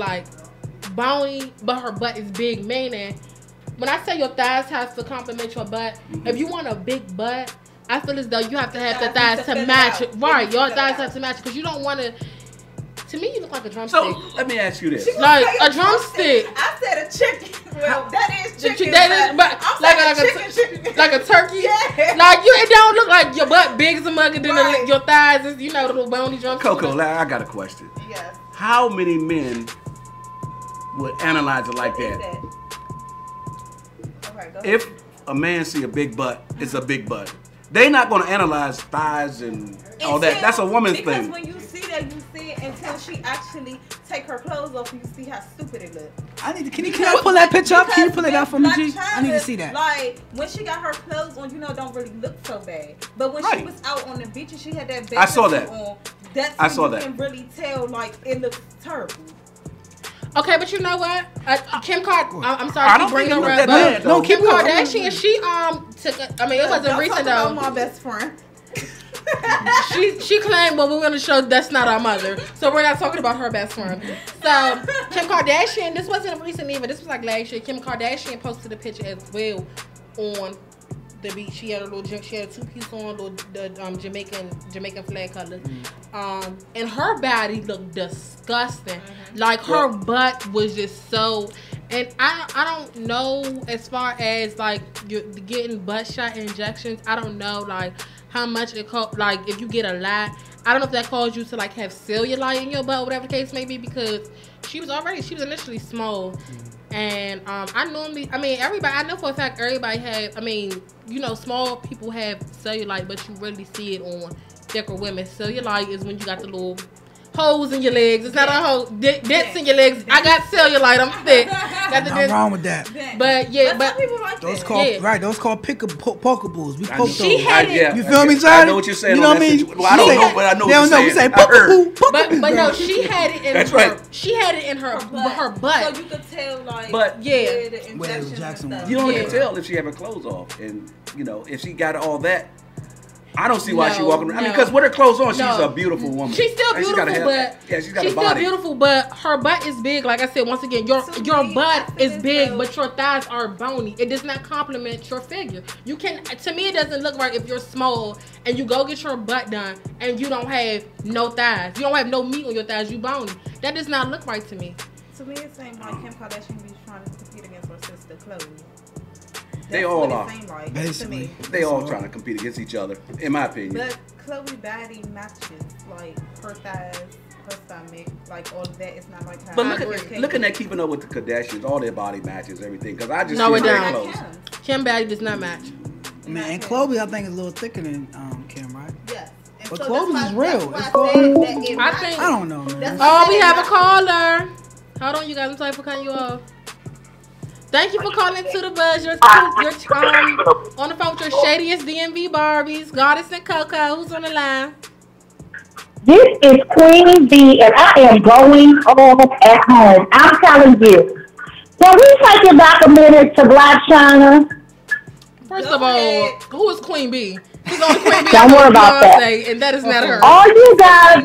bony but her butt is big, meaning. When I say your thighs have to complement your butt, if you want a big butt, I feel as though you have to have the thighs to match it. Right, your thighs have to match it because you don't want to. To me, you look like a drumstick. So let me ask you this: like a drumstick. I said a chicken. Well, that is chicken. But like a turkey. Yeah. It don't look like your butt big as a mug, and then your thighs is the little bony drumstick. CoCo, I got a question. Yes. How many men would analyze it like that? If a man see a big butt, it's a big butt. They not going to analyze thighs and all that. That's a woman's thing. Because when you see that, you see it until she actually take her clothes off and you see how stupid it looks. Can I pull that picture up? Can you pull it out for me, G? I need to see that. When she got her clothes on, don't really look so bad. But when she was out on the beach and she had that big I saw that. on, that's when you can really tell, it looks terrible. Okay, but you know what? Kim Kardashian. I'm sorry to bring her up. No, Kim Kardashian. She took. It wasn't recent though. My best friend. She claimed, well, we're going to show that's not our mother. So we're not talking about her best friend. So Kim Kardashian, this wasn't recent either. This was like last year. Kim Kardashian posted a picture as well on the beach. She had a two-piece on, the Jamaican flag color. And her body looked disgusting. Like her butt was just so. And I don't know as far as like you're getting butt shot injections. I don't know like how much it cost. Like if you get a lot, I don't know if that caused you to like have cellulite in your butt, or whatever the case may be. Because she was initially small, and I know for a fact everybody had. I mean, you know, small people have cellulite, but you really see it on thicker women. Cellulite is when you got the little holes in your legs. It's not a hole. Dents in your legs. I got cellulite. I'm thick. Nothing wrong with that. But yeah, but people like those that. called those called pokeballs. We poke She those. had it. You feel me, Johnny? I know what you're saying. You know what I mean? Well, I don't know, but I know what you're saying. We say I heard. pokeballs. But no, she had it in That's her. right. She had it in her butt. So you could tell, like, But the injections and stuff. you only can tell if she have her clothes off, and you know if she got all that. I don't see why she walking around. I mean, because with her clothes on, she's a beautiful woman. She's still And beautiful, she's got a body. still beautiful, but her butt is big. Like I said, once again, your butt is big, but your thighs are bony. It does not complement your figure. You can, to me, it doesn't look right if you're small and you go get your butt done and you don't have no thighs. You don't have no meat on your thighs. You bony. That does not look right to me. To me, it seems like Kim Kardashian be trying to compete against her sister Khloe. They all are. Like, basically. They all trying to compete against each other, in my opinion. But Khloe body matches, like her thighs, her stomach, like all of that. It's not like how. But looking at Keeping Up with the Kardashians, all their body matches everything. Because I just no, see it very don't. close. Kim body does not match. Man, and Chloe, I think is a little thicker than Kim, right? Yes. But so Chloe is real. I don't know, man. Oh, we have a caller. Hold on, you guys. I'm sorry for cutting you off. Thank you for calling to the buzz. You're on the phone with your shadiest DMV Barbies, Goddess and CoCo. Who's on the line? This is Queen B, and I am going home at home. I'm telling you. Can we take it back a minute to Black China? First of all, who is Queen B? She's on Queen B. Don't worry about that. And that is not her. All you guys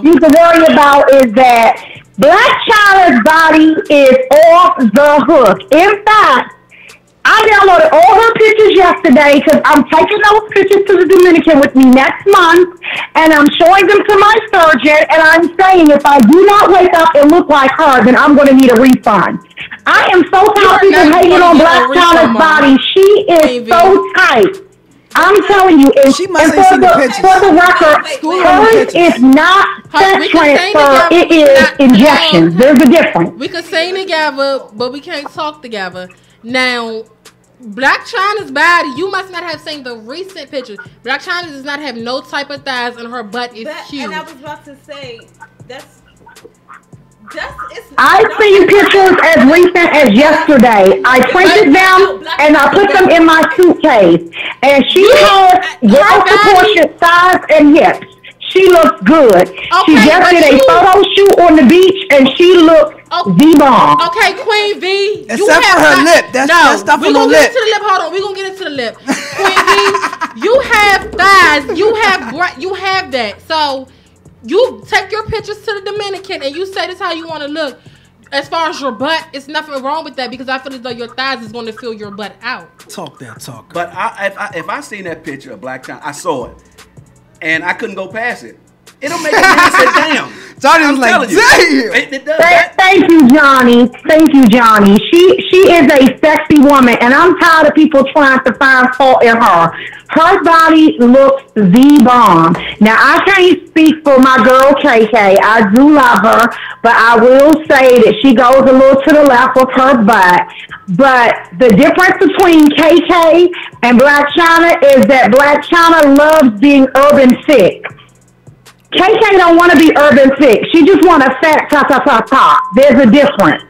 you can worry about is that Black China's body is off the hook. In fact, I downloaded all her pictures yesterday because I'm taking those pictures to the Dominican with me next month, and I'm showing them to my surgeon, and I'm saying if I do not wake up and look like her, then I'm going to need a refund. I am so tired of people hating on Black China's body. She is so tight. I'm telling you, and for the record, hers is not sex transfer, it is injections. There's a difference. We can sing together, but we can't talk together. Now, Black China's body, you must not have seen the recent pictures. Black China does not have no type of thighs, and her butt is huge. And I was about to say, I've seen pictures as recent as yesterday. I printed them and I put them in my suitcase. And she has well-proportioned thighs and hips. She looks good. She just did a photo shoot on the beach and she looks the bomb. Okay, Queen V. Except for her lip. That's stuff on her lip. We're going to get into the lip. Hold on. We're going to get into the lip. Queen V, you have thighs. You have that. So you take your pictures to the Dominican and you say this how you want to look. As far as your butt, it's nothing wrong with that because I feel as though your thighs is going to fill your butt out. Talk that talk. But if I seen that picture of Black China, I saw it, and I couldn't go past it. It'll make a man say, "Damn." Johnny was like, "Damn." It does that. Thank you, Johnny. Thank you, Johnny. She is a sexy woman, and I'm tired of people trying to find fault in her. Her body looks the bomb. Now, I can't speak for my girl KK. I do love her, but I will say that she goes a little to the left with her butt. But the difference between KK and Black China is that Black China loves being urban thick. KK don't want to be urban thick. She just want a fat top. There's a difference.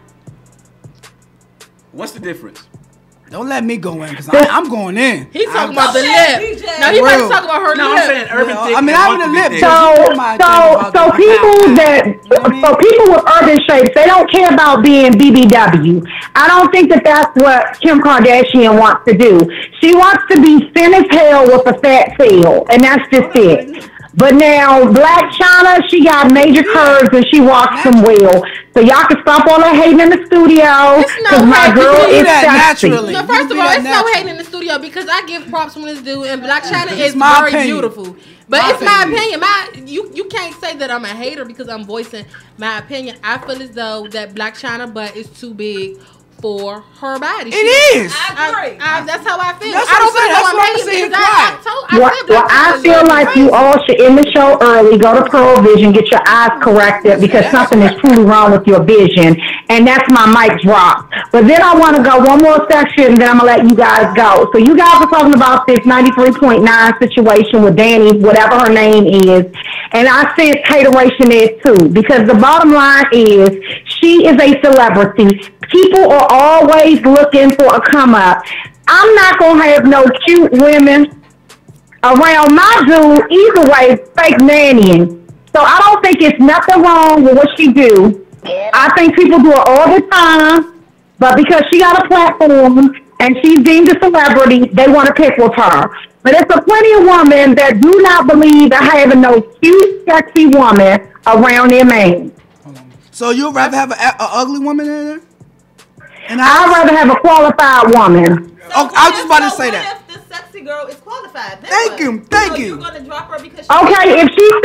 What's the difference? Don't let me go in because I'm going in. He's talking about the lip. Now he about to talk about her lip. No, I'm saying urban dick. I mean, I'm the lip. So people with urban shapes, they don't care about being BBW. I don't think that that's what Kim Kardashian wants to do. She wants to be thin as hell with a fat tail, and that's just it. But now, Black China, she got major curves and she walks them well. So y'all can stop all that hating in the studio. Because my girl is sexy. No, first of all, it's no hating in the studio because I give props when it's due, and Black China is very beautiful. But it's my opinion. You can't say that I'm a hater because I'm voicing my opinion. I feel as though that Black China butt is too big for her body. It is. I agree. That's how I feel. That's I don't feel I'm hating. I feel like you all should end the show early, go to Pearl Vision, get your eyes corrected because something is truly wrong with your vision. And that's my mic drop. But then I want to go one more section, then I'm going to let you guys go. So you guys are talking about this 93.9 situation with Danny, whatever her name is. And I sense hateration there too. Because the bottom line is, she is a celebrity. People are always looking for a come up. I'm not going to have no cute women around my dude either way, fake nannying. So I don't think it's nothing wrong with what she do. I think people do it all the time, but because she got a platform and she's deemed a celebrity, they want to pick with her. But there's plenty of women that do not believe in having no cute, sexy woman around their man. So you'd rather have an ugly woman in there? I'd rather have a qualified woman. I was just about to say that. If the sexy girl is qualified, thank you. You're gonna drop her because okay, if she's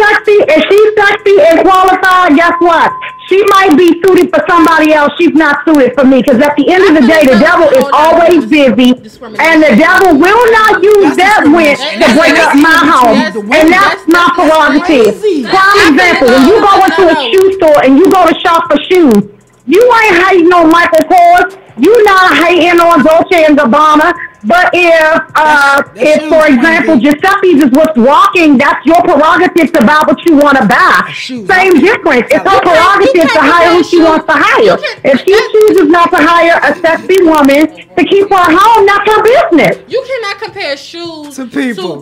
sexy and qualified, guess what? She might be suited for somebody else. She's not suited for me. Because at the end of the day, the devil is always busy, and the devil will not use that witch to break up my home. And that's my prerogative. For example, when you go into a shoe store and you go to shop for shoes, you ain't hating on Michael Kors. You not hating on Dolce & Gabbana. But if for example, Giuseppe's is what's walking, that's your prerogative to buy what you want to buy. Same difference. It's her prerogative to hire who she wants to hire. If she chooses not to hire a sexy woman to keep her home, that's her business. You cannot compare shoes to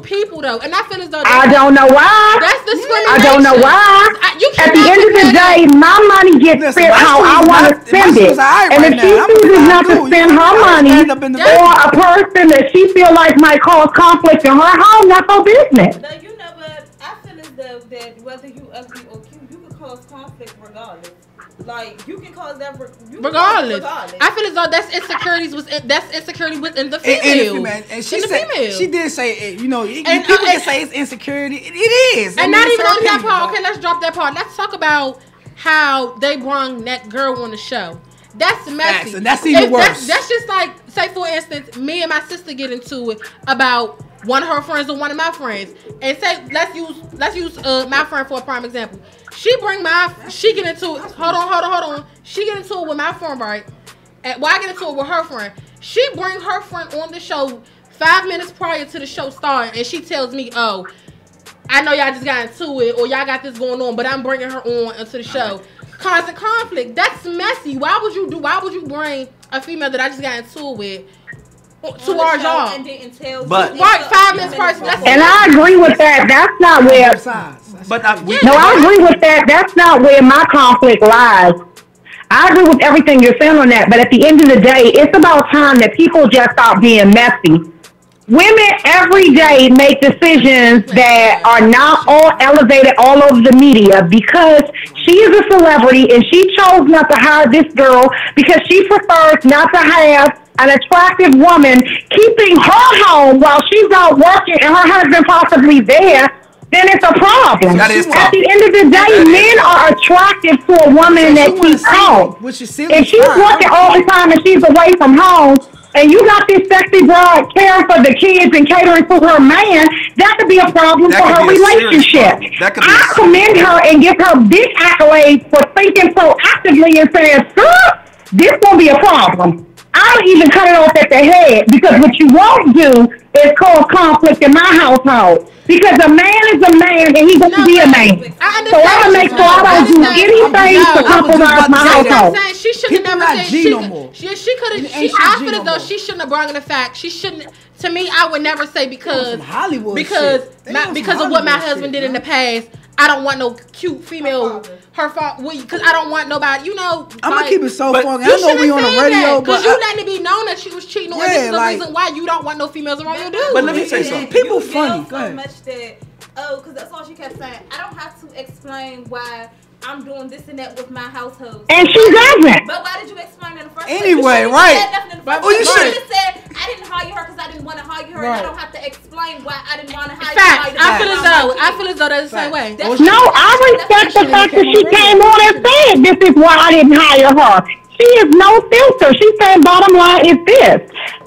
people though. And I feel as though I don't know why. That's discrimination. I don't know why. At the end of the day, my money gets spent how I want to spend it. And if she chooses not to spend her money or a person that she feel like might cause conflict in her home, that's her business. No, you know what? I feel as though that whether you ugly or cute, you can cause conflict regardless. Like you can cause that regardless. I feel as though that's insecurity within the female. And she did say, people can say it's insecurity. It is. And not even on that part. Okay, let's drop that part. Let's talk about how they brung that girl on the show. That's messy. Facts, and that's even worse. That's just like, say for instance, me and my sister get into it about one of her friends or one of my friends, and say let's use my friend for a prime example. She get into it. Hold on. She get into it with my friend, right? I get into it with her friend. She bring her friend on the show 5 minutes prior to the show starting, and she tells me, "Oh, I know y'all just got into it, or y'all got this going on, but I'm bringing her on into the show." Causing conflict. That's messy. Why would you bring a female that I just got into it with to our job? And didn't tell but 5 minutes first. And I agree with that. That's not where. I agree with that. That's not where my conflict lies. I agree with everything you're saying on that. But at the end of the day, it's about time that people just stop being messy. Women every day make decisions that are not all elevated all over the media because she is a celebrity and she chose not to hire this girl because she prefers not to have an attractive woman keeping her home while she's out working and her husband possibly there. Then it's a problem. At the end of the day, men are attractive to a woman that keeps home. If she's working all the time and she's away from home, and you got this sexy broad caring for the kids and catering for her man, that could be a problem for her relationship. I commend her and give her big accolades for thinking so actively and saying, this won't be a problem. I don't even cut it off at the head because what you won't do is cause conflict in my household. Because a man is a man and he wants to be a man. So I'm gonna make sure I don't do anything to compromise my household. She shouldn't have never said she could have. I feel as though she shouldn't have brought in the fact. She shouldn't. To me, I would never say because of what my husband did in the past. I don't want no cute female. Her fault, because I don't want nobody. You know, I'm gonna keep it so funky. I know we on the radio, but because you letting it be known that she was cheating on. This is the reason why you don't want no females around your dude. But let me say something. People funny. Go ahead. Much that because that's all she kept saying. I don't have to explain why I'm doing this and that with my household. And she doesn't. But why did you explain in the first place? Anyway, right? Well, you should have said I didn't hire her because I didn't want to hire her. And I don't have to explain why I didn't want to hire her. I feel as though that's the same way. No, I respect the fact that she came on and said this is why I didn't hire her. She is no filter. She's saying bottom line is this.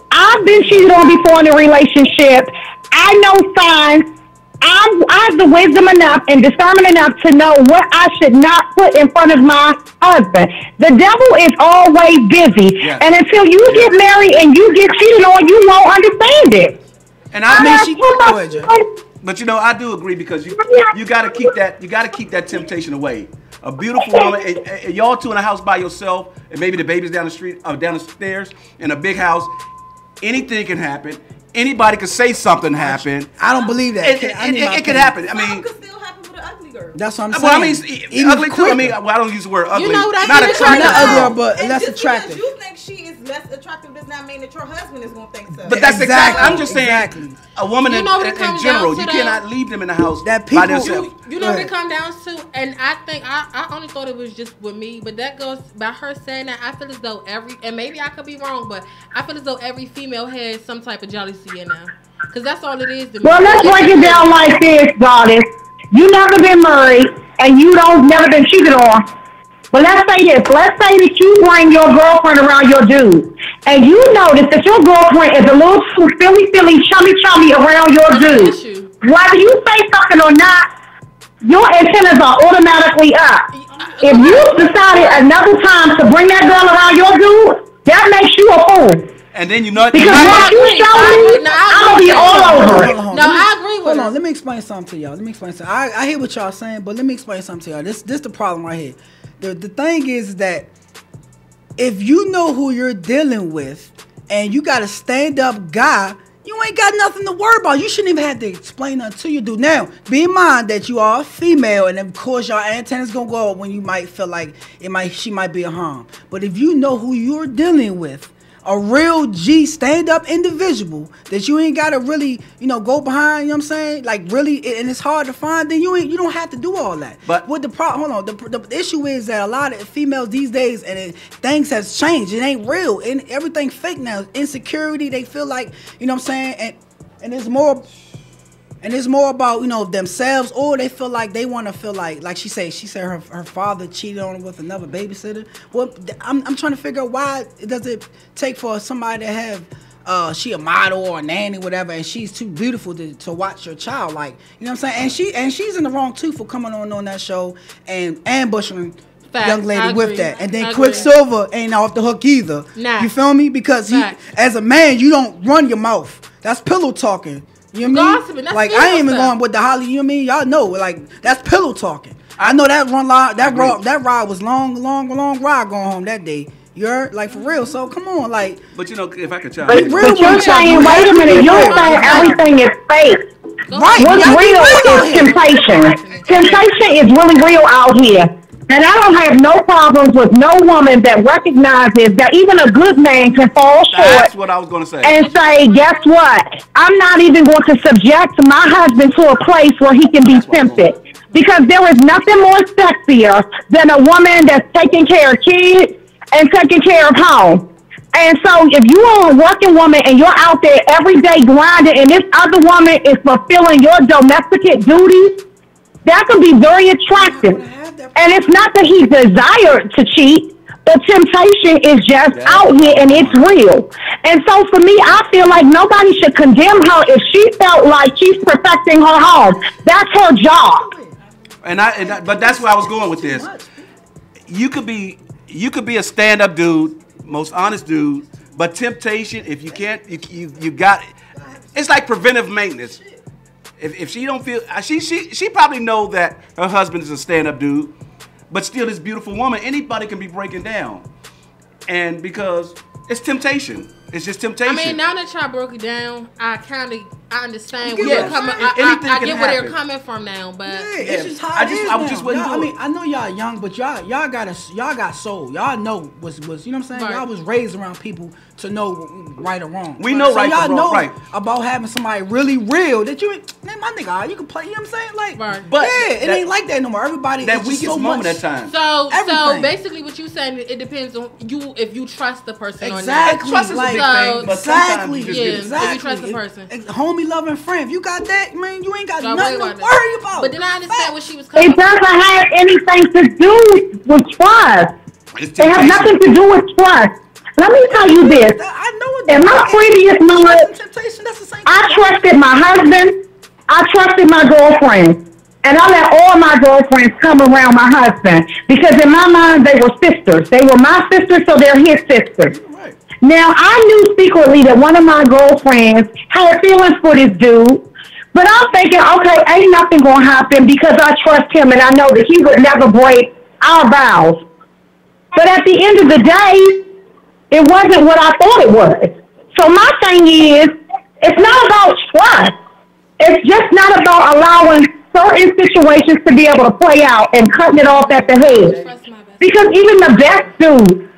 I've been cheated on before in a relationship. I know signs. I have the wisdom enough and discernment enough to know what I should not put in front of my husband. The devil is always busy. Yes. And until you get married and you get cheated on, you won't understand it. And but you know, I do agree because you gotta keep that temptation away. A beautiful woman, and y'all two in a house by yourself, and maybe the baby's down the street or down the stairs in a big house. Anything can happen. Anybody could say something happen. I don't believe that. It could happen. I mean, could still happen with an ugly girl. That's what I'm saying. Well, I mean, ugly too. I mean, well, I don't use the word ugly. You know what not attractive. Not ugly, but less attractive. Because you think she is less attractive does not mean that your husband is going to think so. But that's exactly. I'm just saying, a woman in general, you cannot leave them in the house by themselves. You know what it comes down to, and I think I only thought it was just with me, but that goes by her saying that. I feel as though and maybe I could be wrong, but I feel as though every female has some type of jealousy in them. Because that's all it is to me. Well, let's break it down like this, Goddess. You never been married, and you never been cheated on. But let's say this. Let's say that you bring your girlfriend around your dude, and you notice that your girlfriend is a little too silly, chummy around your dude. Whether you say something or not, your antennas are automatically up. If you decided another time to bring that girl around your dude, that makes you a fool. And then you know because what you show me, I'm gonna be all over it. No, I agree with Hold on, let me explain something to y'all. I hear what y'all saying, but let me explain something to y'all. This the problem right here. The thing is that if you know who you're dealing with and you got a stand-up guy, you ain't got nothing to worry about. You shouldn't even have to explain nothing to your dude. Now, be in mind that you are a female, and of course your antennas gonna go up when you might feel like she might be a harm. But if you know who you're dealing with, a real G stand-up individual that you ain't gotta really, go behind, you know what I'm saying? Like really, and it's hard to find, then you don't have to do all that. But what the problem, hold on, the issue is that a lot of females these days, things has changed. It ain't real, and everything fake now. Insecurity, they feel like, you know what I'm saying? And it's more about, themselves, or they feel like they want to feel like she said her father cheated on her with another babysitter. Well, I'm trying to figure out why does it take for somebody to have she a model or a nanny, whatever, and she's too beautiful to watch your child, like, you know what I'm saying? And she's in the wrong too for coming on that show and ambushing young lady with that. And then Quicksilver ain't off the hook either. Nah. You feel me? Because as a man, you don't run your mouth. That's pillow talking. You know what I mean? Like, I ain't even going with the Holly, you know what I mean? Y'all know, like, that's pillow talking. I know that ride was long ride going home that day. You heard? Like, for real. So, come on, like. But, if I could chime in. But you're saying, wait a minute, you're saying everything is fake. Right. What's real is temptation. Temptation is really real out here. And I don't have no problems with no woman that recognizes that even a good man can fall short. That's what I was going to say. And say, guess what? I'm not even going to subject my husband to a place where he can be tempted. Because there is nothing more sexier than a woman that's taking care of kids and taking care of home. And so if you are a working woman and you're out there every day grinding and this other woman is fulfilling your domestic duties, that can be very attractive. And it's not that he desired to cheat, but temptation is just out here and it's real. And so for me, I feel like nobody should condemn her if she felt like she's protecting her home. That's her job. But that's where I was going with this. You could be a stand-up dude, most honest dude, but temptation, if you can't, you got, it's like preventive maintenance. If she don't feel, she probably know that her husband is a stand-up dude, but still this beautiful woman, anybody can be breaking down. And because it's temptation. It's just temptation. I mean, now that y'all broke it down, I understand where Yes. you're coming. Anything I can get where they're happen. coming from now, but It's just how it is I was just now. waiting Y'all, to I do mean, I know y'all young, but y'all got soul. Y'all know what's you know what I'm saying. Right. Y'all was raised around people to know right or wrong. We know right y'all from wrong, know right. about having somebody really real that you, man, my nigga, you can play. You know what I'm saying? Like, Right. But yeah, it that- ain't like that no more. Everybody that it's just weakest so moment much. at times. So Everything. basically, what you saying, it depends on you if you trust the person Exactly. or not. Trust is a Like, big thing, but exactly. sometimes you just Yeah, get if Exactly. you trust the person. Homie, loving friend. If you got that, man, you ain't got Don't nothing to worry about worry that. about. But then I understand what she was coming It doesn't have anything to do with trust. It's It has temptation. nothing to do with trust. Let me tell you this. I know it. In my previous marriage, Temptation, that's the same I trusted my husband. I trusted my girlfriend. And I let all my girlfriends come around my husband. Because in my mind, they were sisters. They were my sisters, so they're his sisters. Right. Now, I knew secretly that one of my girlfriends had feelings for this dude. But I'm thinking, okay, ain't nothing going to happen because I trust him and I know that he would never break our vows. But at the end of the day, it wasn't what I thought it was. So my thing is, it's not about trust. It's just not about allowing certain situations to be able to play out and cutting it off at the head. Because even the best dudes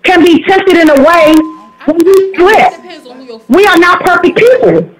can be tempted in a way when you slip. We are not perfect people.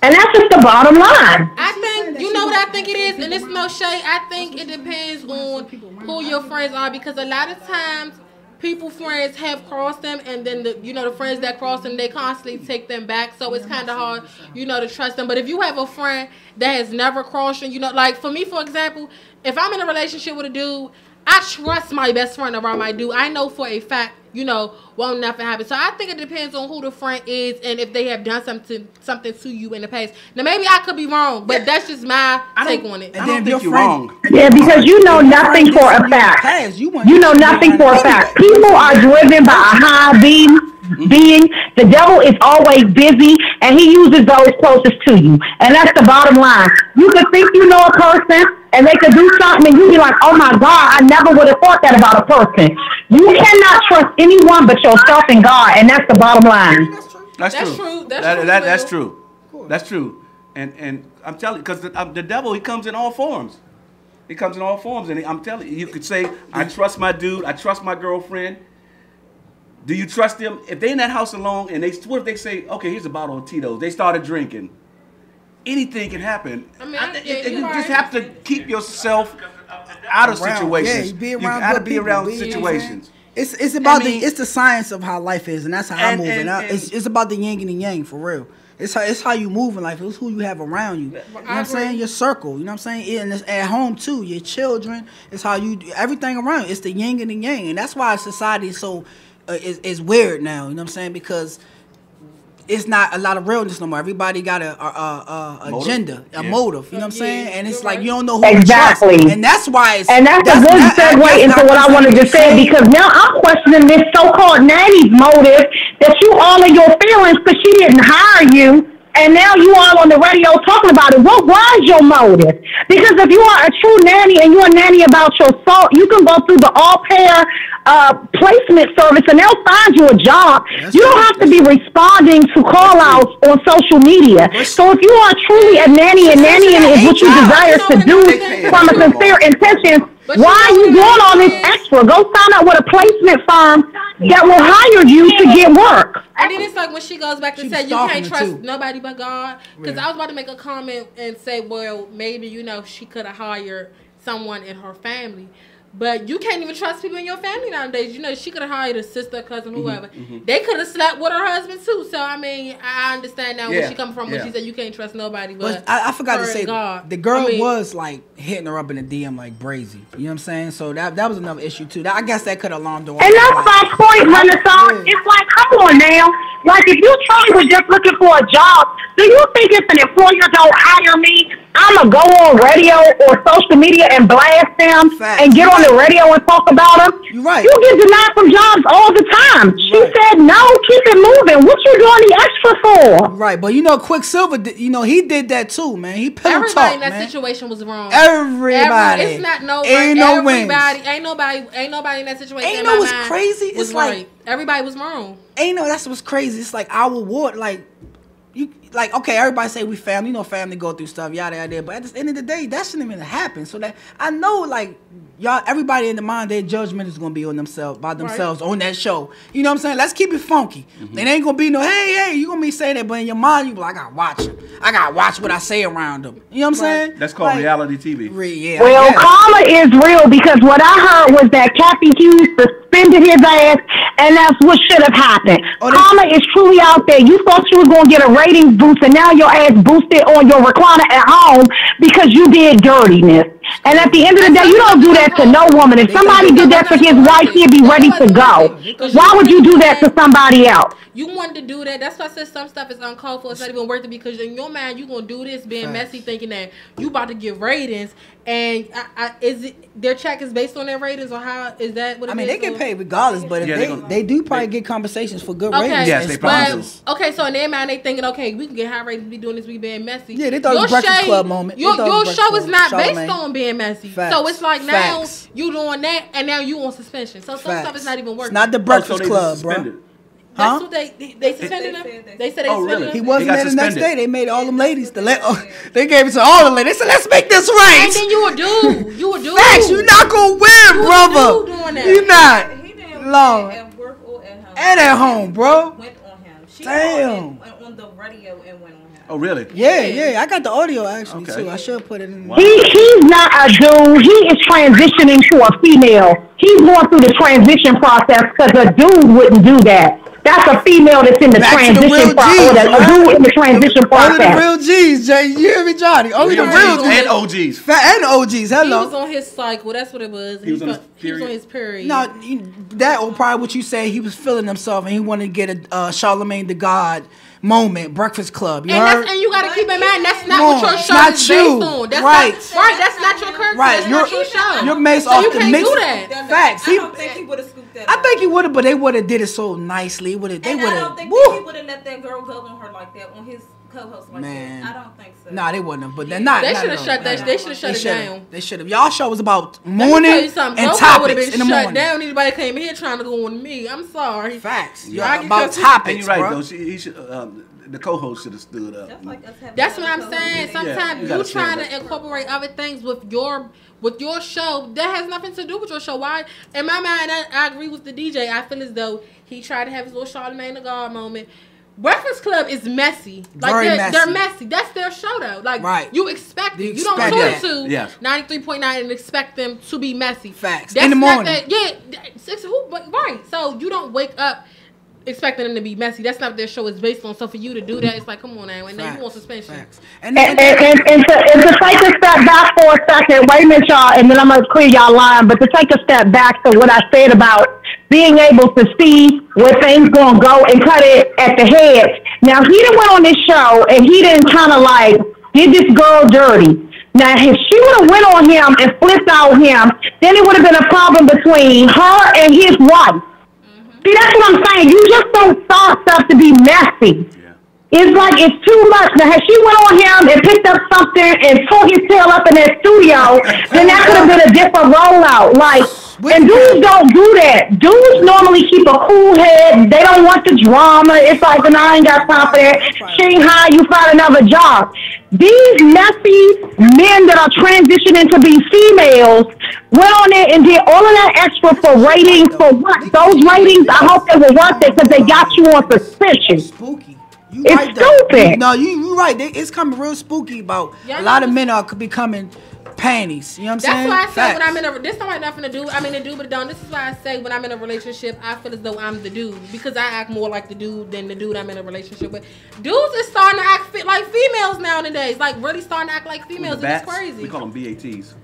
And that's just the bottom line. I think, you know what I think it is, and it's no shade. I think it depends on who your friends are, because a lot of times friends have crossed them, and then the friends that cross them, they constantly take them back. So it's kind of hard, to trust them. But if you have a friend that has never crossed you, like for me, for example, if I'm in a relationship with a dude, I trust my best friend around my dude. I know for a fact, won't nothing happen. So I think it depends on who the friend is and if they have done something to you in the past. Now maybe I could be wrong, but that's just my take on it. I don't think you're wrong. Yeah, because you know nothing for a fact. You know nothing for a fact. People are driven by a high being. The devil is always busy, and he uses those closest to you. And that's the bottom line. You could think you know a person, and they could do something, and you be like, oh my God, I never would have thought that about a person. You cannot trust anyone but yourself and God, and that's the bottom line. That's true. That's true. That's true. And I'm telling you, because the devil, he comes in all forms. He comes in all forms, and I'm telling you, you could say, I trust my dude, I trust my girlfriend. Do you trust them? If they in that house alone, and what if they say, okay, here's a bottle of Tito's. They started drinking. Anything can happen. You just have to keep yourself out of situations. Yeah, you gotta be around situations. It's about it's the science of how life is, and that's how I move. It's about the yin and the yang, for real. It's how you move in life. It's who you have around you. You know what I'm saying? Your circle. You know what I'm saying? And it's at home too. Your children. It's how you do everything around you. It's the yin and the yang, and that's why society is so is weird now. You know what I'm saying? Because it's not a lot of realness no more. Everybody got a agenda, a motive. You know what I'm saying? And it's like you don't know who to trust. And that's why and that's a good segue into what I wanted to say, because now I'm questioning this so-called nanny's motive that you all in your feelings because she didn't hire you. And now you all on the radio talking about it. What was your motive? Because if you are a true nanny and you're a nanny about your soul, you can go through the all-pair placement service and they'll find you a job. You don't have to be responding to call-outs on social media. So if you are truly a nanny and nannying is what you desire to do from a sincere intention, why are you doing all this extra? Go sign up with a placement firm that will hire you to get work. And then it's like when she goes back to say you can't trust nobody but God. Because I was about to make a comment and say, well, maybe, she could have hired someone in her family. But you can't even trust people in your family nowadays. She could have hired a sister, cousin, whoever. They could have slept with her husband too. So I mean, I understand now where she come from when she said you can't trust nobody. But I forgot to say, God. The girl was like hitting her up in the DM like brazy. You know what I'm saying? So that was another issue too. I guess that could have alarmed her. And that's my point, Renaissance. It's like, come on now. Like if you truly was just looking for a job, do you think if an employer don't hire me, I'm want to go on radio or social media and blast them and get on the radio and talk about them, you're right. You get denied from jobs all the time. She said, no, keep it moving. What you doing the extra for? Right, but you know, Quicksilver, he did that too, man. He pillow Everybody talk, in that man. situation was wrong. Everybody. It's not no ain't right. no wins. Ain't nobody in that situation. Ain't know what's crazy? It's like right. Everybody was wrong. Ain't no, that's what's crazy. It's like our ward, like you, like okay, everybody say we family. You know, family go through stuff, yada yada. But at the end of the day, that shouldn't even happen. So that I know, like y'all, everybody in the mind, their judgment is gonna be on themselves, by themselves on that show. You know what I'm saying? Let's keep it funky. It ain't gonna be no hey, you gonna be saying that, but in your mind you be like, I gotta watch him. I gotta watch what I say around them. You know what I'm saying? That's called like, reality TV. Yeah. Well, karma is real because what I heard was that Kathy Hughes suspended his ass, and that's what should have happened. Karma is truly out there. You thought you were going to get a ratings boost, and now your ass boosted on your recliner at home because you did dirtiness. And at the end of the day, you don't do that to no woman. If somebody did that to his wife, he'd be ready to go. Why would you do that to somebody else? You wanted to do that. That's why I said some stuff is uncalled for. It's not even worth it because in your mind, you going to do this being messy, thinking that you about to get ratings. And is it their check is based on their ratings, or how is that what it is? I mean, they get paid regardless, but if they do probably get compensations for good ratings. Yes, they probably do. Okay, so in their mind, they thinking, okay, we can get high ratings, we doing this, we being messy. Yeah, they thought it was Breakfast Club moment. Your show is not based Charlamagne. on being messy. Facts. So it's like now Facts. you doing that, and now you on suspension. So some stuff is not even working. It's not the Breakfast Club, bro. That's what they suspended him. They said they suspended him. He wasn't there the next day. They made all them ladies they gave it to all the ladies. They said, let's make this right. And then you a dude. You a dude. Facts, you not gonna win, brother. You not. Lord. And at home, bro. Damn. Went on the radio and went on him. Oh, really? Yeah. I got the audio actually too. I should put it in. Wow. He's not a dude. He is transitioning to a female. He's going through the transition process because a dude wouldn't do that. That's a female that's in the transition process. A dude in the transition process. Only the real G's, Jay. You hear me, Johnny? Only the real G's. And OGs. And OGs. Hello. He was on his cycle. That's what it was. He was on his period. No, that or probably what you say. He was feeling himself and he wanted to get a Charlamagne the God moment, Breakfast Club. You heard? And you got to keep in mind that's not what your show is based on. That's right. That's not your character. Right. That's not your show. You're based so off you the can't mix. do that. Facts. I don't think he would have scooped that. I think he would have, but they would have did it so nicely. I don't think he would have let that girl go on her like that on his co-host like that. I don't think so. Nah, they wouldn't have. But they're not. They should have shut that. They should have shut it down. They should have. Y'all show was about morning and topics in the morning. Down. Anybody came here trying to go on me. I'm sorry. Facts. Yeah, about topics. And you're right though. He should. The co-host should have stood up. That's what I'm saying. Sometimes you trying to incorporate other things with your show that has nothing to do with your show. Why? In my mind, I agree with the DJ. I feel as though he tried to have his little Charlamagne the God moment. Breakfast Club is messy. Like they're messy. That's their show though. Like you expect it. You don't tune to 93.9 and expect them to be messy. Facts. That's in the morning. Right. So you don't wake up expecting them to be messy. That's not what their show is based on. So for you to do that, it's like, come on now, and then you want suspension. And to take a step back for a second, wait a minute, y'all, and then I'm gonna clear y'all line. But to take a step back to what I said about being able to see where things gonna go and cut it at the head. Now he done went on this show and he didn't kind of like did this girl dirty. Now, if she would have went on him and flipped out him, then it would have been a problem between her and his wife. See, that's what I'm saying. You just don't start stuff to be messy. It's like it's too much. Now, if she went on him and picked up something and tore his tail up in that studio, then that could have been a different rollout. Like, and dudes don't do that. Dudes normally keep a cool head. They don't want the drama. It's like, and I ain't got time for that. Shanghai, you find another job. These messy men that are transitioning to be females went on there and did all of that extra for ratings. For what? Those ratings, I hope they were worth it because they got you on suspension. Spooky. It's stupid. No, you're right. It's coming real spooky about a lot of men are becoming panties. You know what I'm saying? That's why I say when I'm in a this don't have nothing to do. I mean, the dude, but don't. This is why I say when I'm in a relationship, I feel as though I'm the dude because I act more like the dude than the dude I'm in a relationship with. Dudes is starting to act like females nowadays. Like really starting to act like females. And it's crazy. We call them BATs.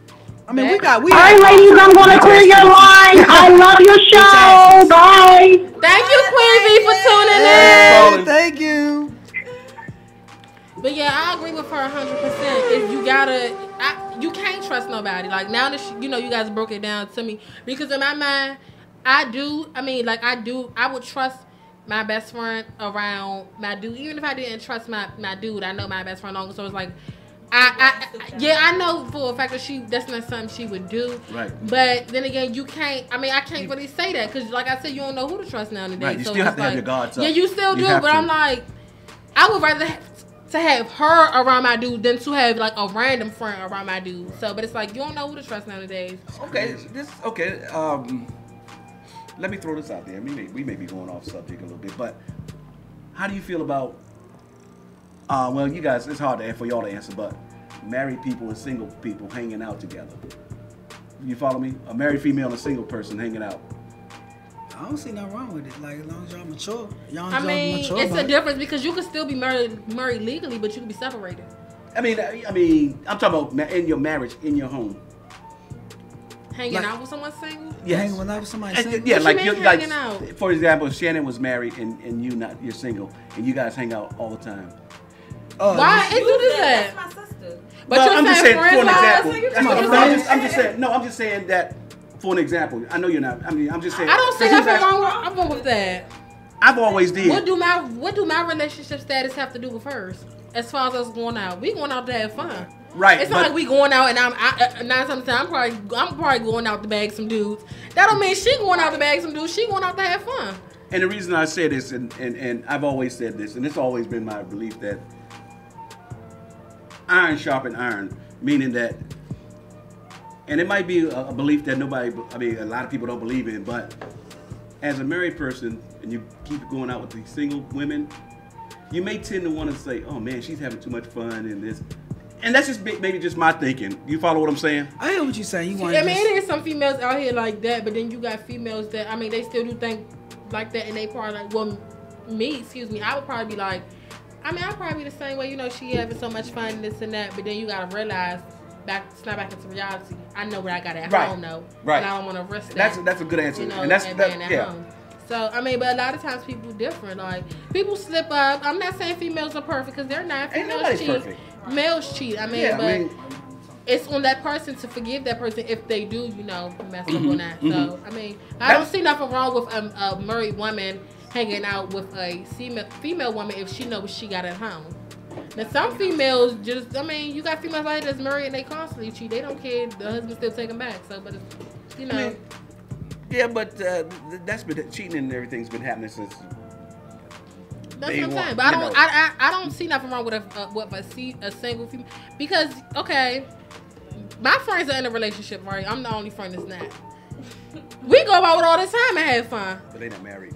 I mean, we all right, ladies, I'm going to clear your line. I love your show. Bye. Thank you, Queen V, for tuning in. Thank you. But yeah, I agree with her 100%. If you gotta, you can't trust nobody. Like now that you know, you guys broke it down to me, because in my mind, I would trust my best friend around my dude, even if I didn't trust my dude. I know my best friend longer, so it's like, I know for a fact that that's not something she would do. Right. But then again, you can't. I mean, I can't really say that because, like I said, you don't know who to trust nowadays. Right. You so still have it's to have your guards up. Yeah, you still do. But I'm like, I would rather to have her around my dude than to have like a random friend around my dude. So, but it's like you don't know who to trust nowadays. Okay. Let me throw this out there. We may be going off subject a little bit, but how do you feel about? Well, you guys, it's hard for y'all to answer, but married people and single people hanging out together. You follow me? A married female and a single person hanging out. I don't see nothing wrong with it. Like as long as y'all mature, I mean, it's a difference because you can still be married legally, but you can be separated. I mean, I'm talking about in your marriage, in your home. Hanging out with someone single? Yeah, hanging out with somebody single. Yeah, what you mean hanging out? For example, if Shannon was married and you're single, and you guys hang out all the time. Why? You do that. That's my sister. But I'm just saying for an example. I'm just saying that for an example. I know you're not. I mean, I'm just saying. I don't see nothing wrong with that. I've always did. What do my relationship status have to do with hers? As far as us going out, we going out to have fun. Right. It's not like we going out and I'm 9 times I'm probably going out to bag some dudes. That don't mean she going out to bag some dudes. She going out to have fun. And the reason I say this, and I've always said this, and it's always been my belief that iron sharpen iron, meaning that, and it might be a belief that a lot of people don't believe in, but as a married person, and you keep going out with these single women, you may tend to want to say, oh man, she's having too much fun and this. And that's just maybe just my thinking. You follow what I'm saying? I hear what you're saying. There is some females out here like that, but then you got females that, they still do think like that, and they probably like, well, I would probably be like, I'd probably be the same way, she having so much fun and this and that, but then you gotta realize, snap back into reality, I know what I got at home though. Right. And I don't want to risk that. That's a good answer. And home. So, but a lot of times people different. Like, people slip up. I'm not saying females are perfect, because they're not. Females cheat. Perfect. Males cheat. It's on that person to forgive that person if they do, mess up on that. So, I don't see nothing wrong with a married woman hanging out with a female woman if she knows what she got at home. Now, some females just, you got females out here that's married and they constantly cheat. They don't care. The husband still take them back. So, but it's, yeah, but that's been cheating and everything's been happening since. That's what I'm saying. But I don't see nothing wrong with a single female, because my friends are in a relationship, right? I'm the only friend that's not. We go out all the time and have fun. But they not married.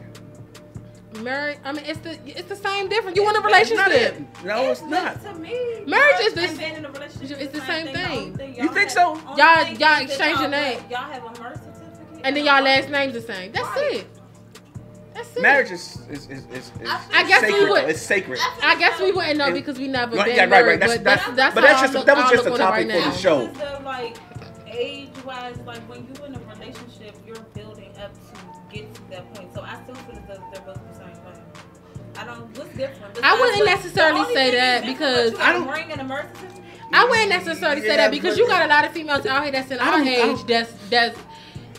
Married? It's the same difference. You want a relationship? No, it's not. To me, marriage is this. In a relationship, it's the same thing. You think so? Y'all exchange your name. Y'all have a birth certificate. And then y'all last names the same. That's it. That's it. Marriage is I guess sacred. we would. It's sacred. I guess we wouldn't know because we never been right. married. That was just a topic for the show. So, like, age-wise, like when you're in a relationship, you're building up to get to that point. So I still feel as though they're both the same thing. What's different? I wouldn't necessarily say that because I don't bring an emergency. I wouldn't necessarily say that because you got a lot of females out here that's in our age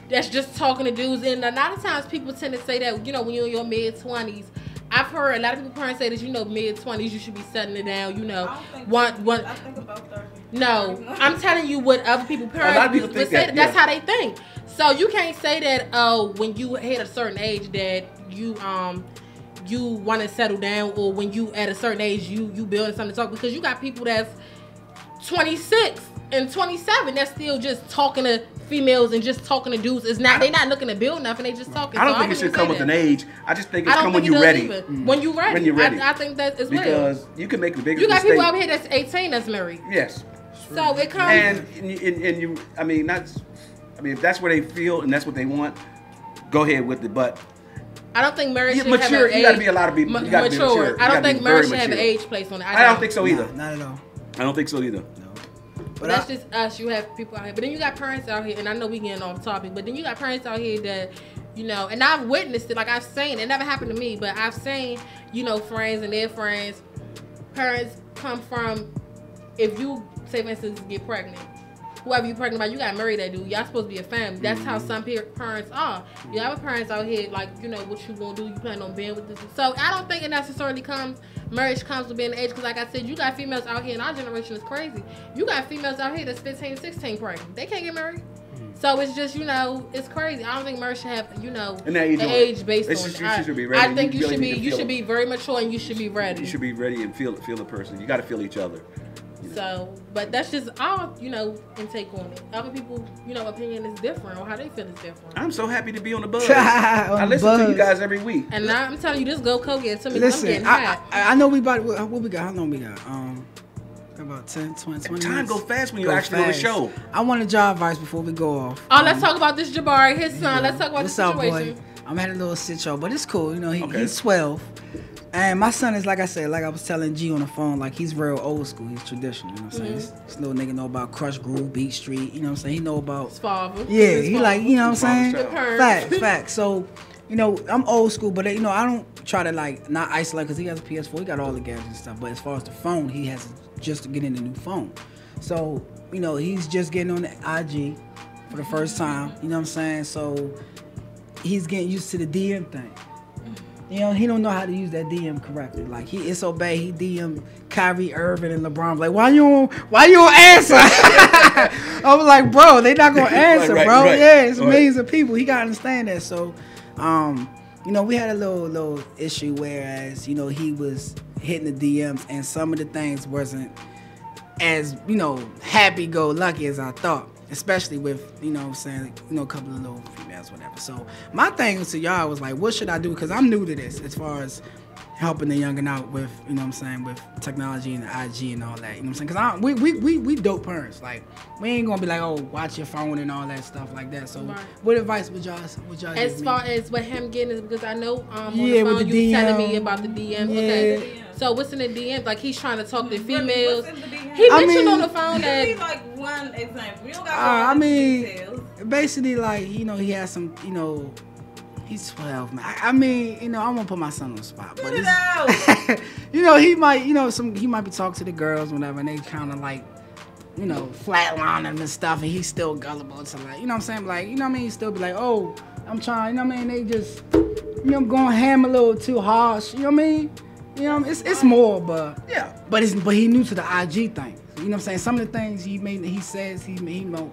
that's just talking to dudes, and a lot of times people tend to say that when you're in your mid-20s. I've heard a lot of people say that mid-20s you should be settling it down. I think about 30. No, I'm telling you what other people parents would say. That's how they think. So you can't say that when you hit a certain age that you want to settle down, or when you at a certain age you building something to talk, because you got people that's 26 and 27 that's still just talking to females and just talking to dudes. They're not looking to build nothing. They just talking. I don't think it should come with an age. I just think it's come when you're ready. When you're ready. When you're ready. I think that is because you can make the biggest mistake. You got mistake. people out here that's 18 that's married. Yes. So it comes. And you, if that's where they feel and that's what they want, go ahead with it. But I don't think marriage should mature, have an age. You got to be a lot of people. Mature. I don't think marriage should have an age placed on it. I don't think so either. Not at all. I don't think so either. But that's just us. You have people out here. But then you got parents out here, and I know we getting off topic, but then you got parents out here that, and I've witnessed it. Like, I've seen it. Never happened to me, but I've seen, friends and their friends, parents come from, if you say for instance get pregnant, whoever you pregnant by, you got married that dude. Y'all supposed to be a family. That's how some parents are. You have parents out here like, you know, what you gonna do? You plan on being with this. So I don't think it necessarily marriage comes with being the age. Because like I said, you got females out here, and our generation is crazy. You got females out here that's 15, 16 pregnant. They can't get married. So it's just, you know, it's crazy. I don't think marriage should have, you know, an age based on it. I think you should be very mature, and you should be ready. You should be ready and feel the person. You got to feel each other. So, but that's just our, you know, intake on it. Other people, you know, opinion is different, or how they feel is different. I'm so happy to be on the buzz. I listen to you guys every week. And now I'm telling you, this CoCo getting to me. Listen, I'm getting hot. I know we about, what we got? How long we got? About 10, 20 minutes. Time go fast when you actually on the show. I want a job advice before we go off. Oh, let's talk about this Jabari, his son. Let's talk about the situation. Boy? I'm having a little sit show, but it's cool. You know, he's 12. And my son is, like I said, like I was telling G on the phone, like he's real old school. He's traditional, you know what I'm saying? This little nigga know about Crush Groove, Beat Street, you know what I'm saying? He know about... His father. Yeah, he like, you know what I'm saying? Facts. So, you know, I'm old school, but, you know, I don't try to, like, not isolate, because he has a PS4, he got all the gadgets and stuff. But as far as the phone, he has just to get in the new phone. So, you know, he's just getting on the IG for the first time, you know what I'm saying? So, he's getting used to the DM thing. You know, he don't know how to use that DM correctly. Like, it's so bad, he DM Kyrie Irving and LeBron. Like, why you don't answer? I was like, bro, they not gonna answer, bro. Right. Yeah, it's millions of people. He gotta understand that. So, you know, we had a little issue, whereas, you know, he was hitting the DMs, and some of the things wasn't as, you know, happy-go-lucky as I thought. Especially with, you know what I'm saying, you know, a couple of little females, whatever. So my thing to y'all was like, what should I do? Because I'm new to this as far as helping the youngin' out with, you know what I'm saying, with technology and the IG and all that. You know what I'm saying? Because we dope parents. Like, we ain't going to be like, oh, watch your phone and all that stuff like that. So what advice would y'all as far as what him getting is, because I know on the phone you telling me about the DM. Yeah. Okay. So what's in the DM? Like, he's trying to talk to females. He mentioned on the phone that... Give me like one example. You don't got details. Basically, like, you know, he has some, you know, he's 12, man. I mean, you know, I won't put my son on the spot, but you know, he might be talking to the girls, whatever, and they kind of like, you know, flatline him and stuff, and he's still gullible to, like, you know what I'm saying? Like, you know what I mean? He still be like, oh, I'm trying, you know what I mean? They just, you know, going ham a little too harsh, you know what I mean? You know, it's more, but yeah. But he new to the IG thing. You know what I'm saying? Some of the things he says he know.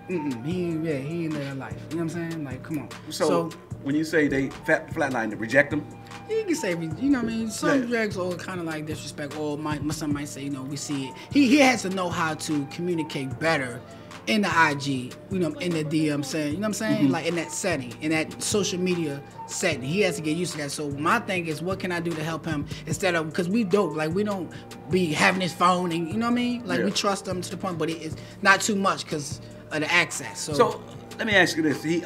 He ain't in that life. You know what I'm saying? Like, come on. So when you say they flatline, to reject them? You can say, you know what I mean? Some drags are kind of like disrespect. Or my son might say, you know, we see it. He has to know how to communicate better in the IG, you know, in the DM saying, you know what I'm saying? Like in that setting, in that social media setting. He has to get used to that. So my thing is, what can I do to help him instead of, because we dope, like we don't be having his phone and, you know what I mean? Like we trust him to the point, but it's not too much because of the access. So let me ask you this. He,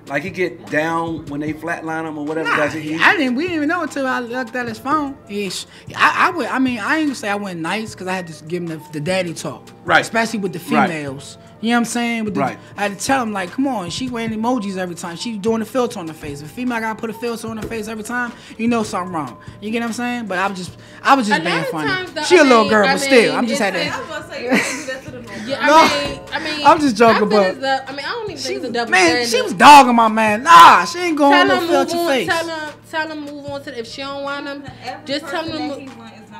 like he get down when they flatline him or whatever. Does he? We didn't even know until I looked at his phone. I ain't gonna say I went nice because I had to give him the daddy talk. Right. Especially with the females. Right. You know what I'm saying? I had to tell him, like, come on, she wearing emojis every time. She doing the filter on her face. If a female gotta put a filter on her face every time, you know something wrong. You get what I'm saying? But I was just being funny. She a little girl, but still, I'm just had to. I was about to say, you can't do that to the little girl. I'm just joking, but I don't even think it's a double standard. Man, she was dogging my man. Nah, she ain't going to filter face. Tell him move on to. If she don't want him, just tell him.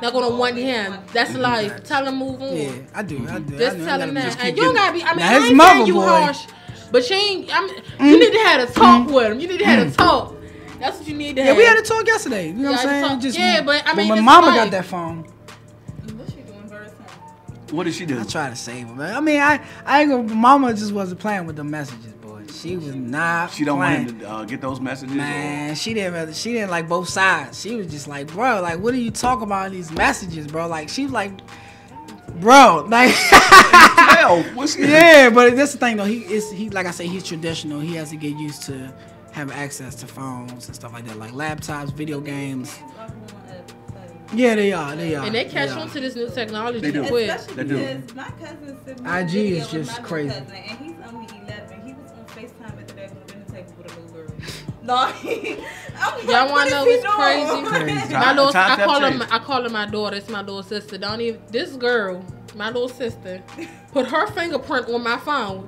Not gonna want him. That's life. Tell him move on. Yeah, I do. Just tell him that. And you don't gotta be. I mean, I ain't saying you harsh, but she ain't. You need to have a talk with him. You need to have a talk. That's what you need to have. Yeah, we had a talk yesterday. You know what I'm saying? But I mean, when my mama got that phone. What's she doing very soon? What did she do? I try to save her, man. I mean, I ain't gonna. Mama just wasn't playing with the messages. She was not. She don't want him to get those messages. Man, she didn't like both sides. She was just like, bro, like, what are you talking about in these messages, bro? Like, she was like, bro, like. Yeah, but that's the thing though. He like I say, he's traditional. He has to get used to having access to phones and stuff like that, like laptops, video games. Yeah, they are. And they catch on to this new technology. They do. Especially because my cousin sent me IG video is just with crazy. Cousin, and he's only 11. He was on FaceTime at the dinner table with a little girl. Like, Y'all want to know what's crazy? My little, Times have changed. I call her my daughter. It's my little sister. Don't even. This girl, my little sister, put her fingerprint on my phone.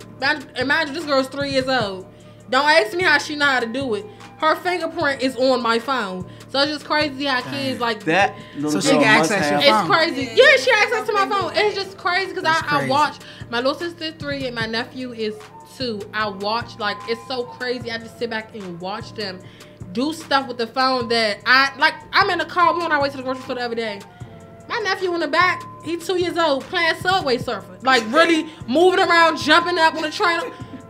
Imagine this girl's 3 years old. Don't ask me how she know how to do it. Her fingerprint is on my phone. So it's just crazy how kids like that. So she can access your phone. It's crazy. Yeah, she access to my phone. It's just crazy because I watch. My little sister is 3 and my nephew is 2. I watch, like, it's so crazy. I just sit back and watch them do stuff with the phone that I'm in the car. We on our way to the grocery store the other day. My nephew in the back, he's 2 years old, playing Subway Surfer. Like, really moving around, jumping up on the train.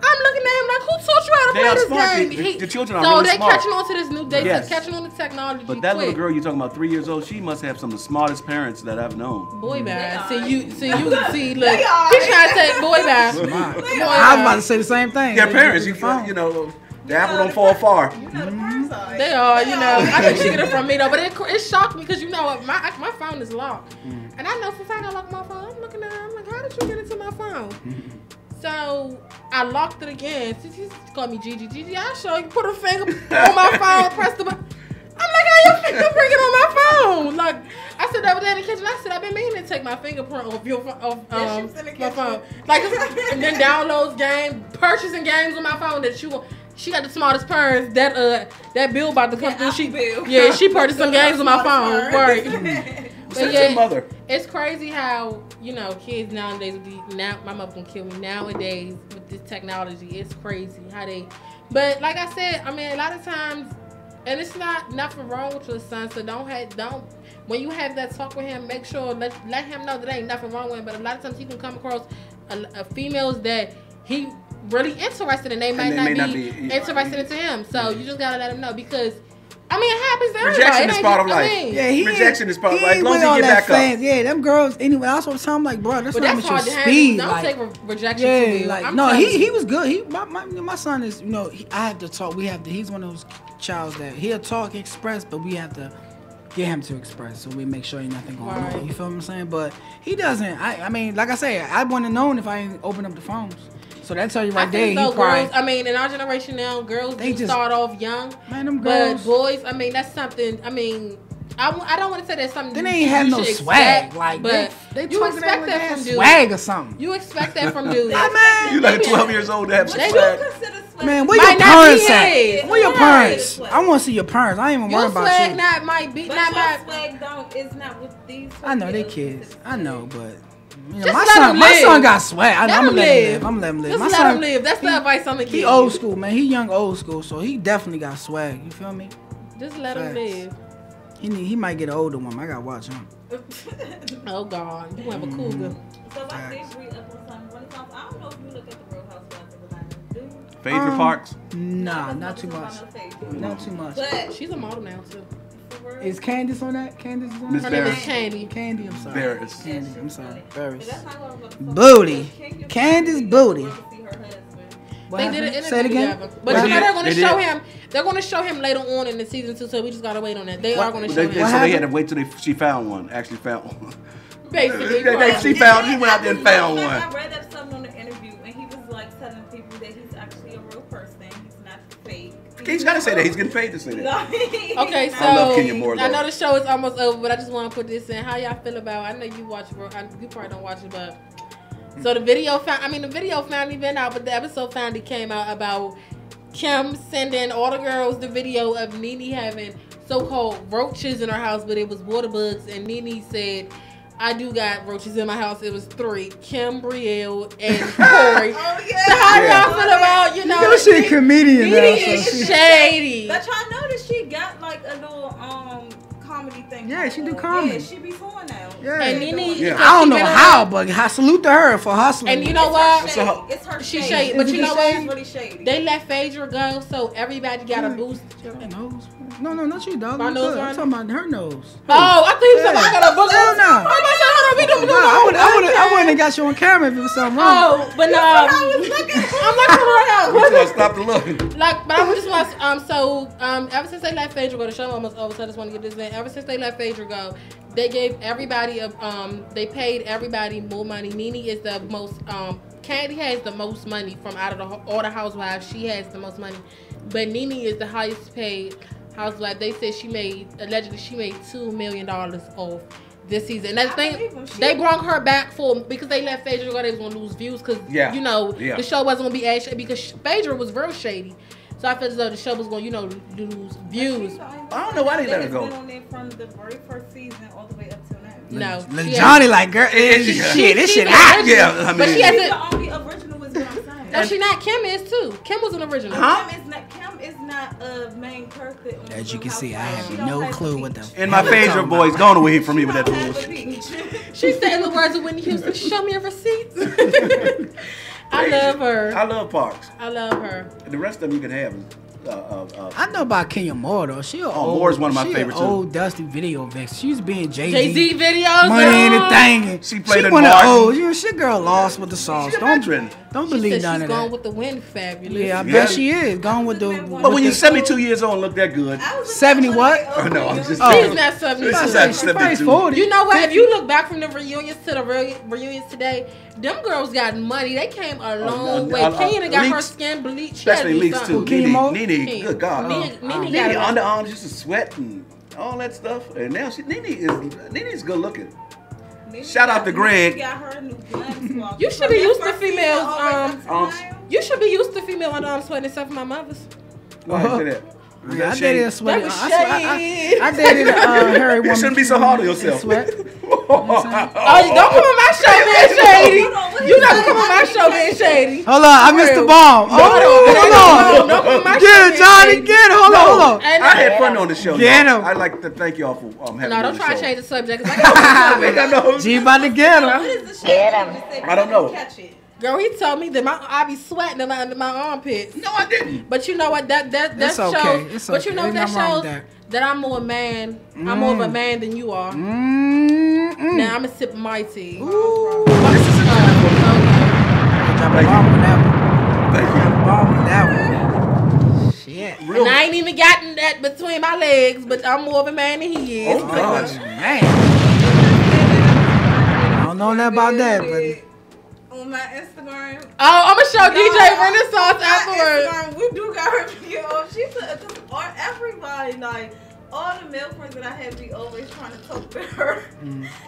I'm looking at him like, who taught you how to play this game? The children are really smart. So they catching on to this new, catching on to technology. But that little girl you're talking about, 3 years old, she must have some of the smartest parents that I've known. Boy, bad. See, look, he's trying to say boy, bad. I was about to say the same thing. Their parents, you know, the apple don't fall far. They are, you know. I think she get it from me though, but it shocked me because you know what, my phone is locked, and I know for a fact I locked my phone. I'm looking at her, I'm like, how did you get into my phone? So I locked it again. She called me Gigi. Gigi, I'll show you. Put her finger on my phone, press the button. I'm like, how your fingerprint on my phone? Like, I said that was in the kitchen. I said, I've been meaning to take my fingerprint off my phone. Like, and then downloads games, purchasing games on my phone that she got the smartest parents. That bill about to come through. She purchased some games on my phone. Right. But mother. It's crazy how, you know, kids nowadays my mother gonna kill me nowadays with this technology. It's crazy how they. But like I said, I mean, a lot of times, and it's nothing wrong with your son. So don't when you have that talk with him, make sure let him know that ain't nothing wrong with him. But a lot of times he can come across females that he really interested in. They might not be interested into him. So you just gotta let him know because. I mean, it happens to everybody. Rejection is part of life. Rejection is part of life. As long as you get back up. Yeah, them girls. Anyway, that's what I'm like, bro. That's not your speed. Don't take rejection too well. Like no, he was good. My son is, you know, I have to talk. He's one of those childs that he'll talk, express, but we have to get him to express, so we make sure ain't nothing going on. You feel what I'm saying? But he doesn't. I mean, like I say, I wouldn't have known if I ain't opened up the phones. So that tell you right there. He girls, I mean, in our generation now, girls they just start off young. Man, them girls. But boys, I mean, that's something. I mean, I don't want to say that's something. They ain't have no swag, like, but you expect that from dudes. Swag or something. You expect that from dudes. You like 12 years old to have some swag. Man, where your parents at? Where your parents? I want to see your parents. I ain't even worried about you. Your swag might be not my swag is not with these. I know they kids. I know, but. You know, my son got swag. I'm gonna let him live. Just let him live. That's the advice I'm gonna give. He old school, man. He young old school, so he definitely got swag. You feel me? Just let him live. He might get an older one. I gotta watch him. Oh God, you have a cougar. So I did read up on something. When it comes, I don't know if you look at the Real Housewives of Atlanta. Do you? Phaedra Parks? Nah, not too much. Not too much. But she's a model now too. Is Candace on that? Candace is on that? Her name is Candy. Candy, I'm sorry. Barris. Candy, I'm sorry. Barris. Booty. Candace Booty. They did an interview Say it again? together. But you know they're going to show him. They're going to show him later on in the season 2, so we just got to wait on that. They are going to show him. So they had to wait till she found one. Actually found one. Basically. He went out there and found one. I read up something on the interview, and he was like telling people that he's actually a real person. He's not fake. He's got to say that. He's getting paid to say that. Okay, so I love Kenya Moore, I know the show is almost over, but I just want to put this in. How y'all feel about? I know you watch. You probably don't watch it, but so the video finally been out, but the episode finally came out about Kim sending all the girls the video of Nene having so-called roaches in her house, but it was water bugs, and Nene said, I do got roaches in my house. It was 3. Kim, Brielle, and Corey. So how y'all feel about, you know she a comedian now. Nene is shady. But y'all know that she got like a little comedy thing. Yeah, she do comedy. Yeah, she be touring now. Yeah. And Nene, I don't know how, but I salute to her for hustling. And you know what? It's her She's shady. shady. But you know what? Really shady. They let Phaedra go, so everybody got a boost. No, not you, dog. My nose I'm talking about her nose. Oh, I thought you said I got a book. Hell no. I wouldn't have got you on camera if it was something wrong. Oh, but no. I'm looking right now. So stop the look. Like, but I just want ever since they let Phaedra go, the show almost over, so I just want to get this in. Ever since they let Phaedra go, they gave everybody they paid everybody more money. Nene is the most Candy has the most money from out of all the housewives. She has the most money, but Nene is the highest paid Housewives, they said allegedly she made $2 million off this season. And that thing, they brought her back because they let Phaedra go. They was gonna lose views because the show wasn't gonna be as shady because Phaedra was real shady. So I felt as though the show was gonna lose views. I don't know why they let her go. Been on there from the very first season all the way up till now. No, Johnny like girl, shit, this shit hot. Yeah, I mean, but she has the only original was what I'm saying. No, she not. Kim is too. Kim was an original. Kim is not a main character. As you can see, I have no clue what the. And my Phaedra boy's gone away from me with that bullshit. She said in the words of Whitney Houston, "Show me a receipt." I love her. I love Parks. I love her. The rest of them you can have. I know about Kenya Moore though. Moore's one of my favorites too. Old dusty video vixen. She was being Jay-Z videos. Money and thing. She played in one of Martin. old. She girl lost with the sauce. Don't believe none of that. Gone with the wind, fabulous. Yeah, I bet she is gone with the. But when you're 72 years old and look that good. 70 what? Oh no, I'm just. She's not 72. She's 72. You know what? If you look back from the reunions to the reunions today, them girls got money. They came a long way. Kenya got her skin bleached. Especially leaks too. Nene, good God. Nene got underarms used to sweat and all that stuff. And now Nene's good looking. Shout out to Greg. You should be used to females. You should be used to female underarm sweating except for my mother's. Why you say that? I dated a sweat. I dated a hairy woman. You shouldn't be so hard on yourself. Sweat. Don't come on my show being shady. You never come on my show being shady. Hold on, I missed the bomb. Hold on. Get it, Johnny. Get it. Hold on. I had fun on the show. Get him. I'd like to thank y'all for having me No, on don't the try show. to change the subject. G about to get him. Get him. I don't know. Girl, he told me that I be sweating under my armpits. No, I didn't. But you know what? That It's shows. okay. It's But you okay. know Ain't that nothing wrong shows with that I'm more a man. I'm more of a man than you are. Now I'm a sip of my tea. Ooh. Thank you. Shit. And I ain't even gotten that between my legs, but I'm more of a man than he is. Oh God, man. I don't know nothing about that, but. On my Instagram. Oh, I'm gonna show DJ Renaissance afterwards. We do got her video. She put everybody like all the male friends that I have be always trying to talk to her.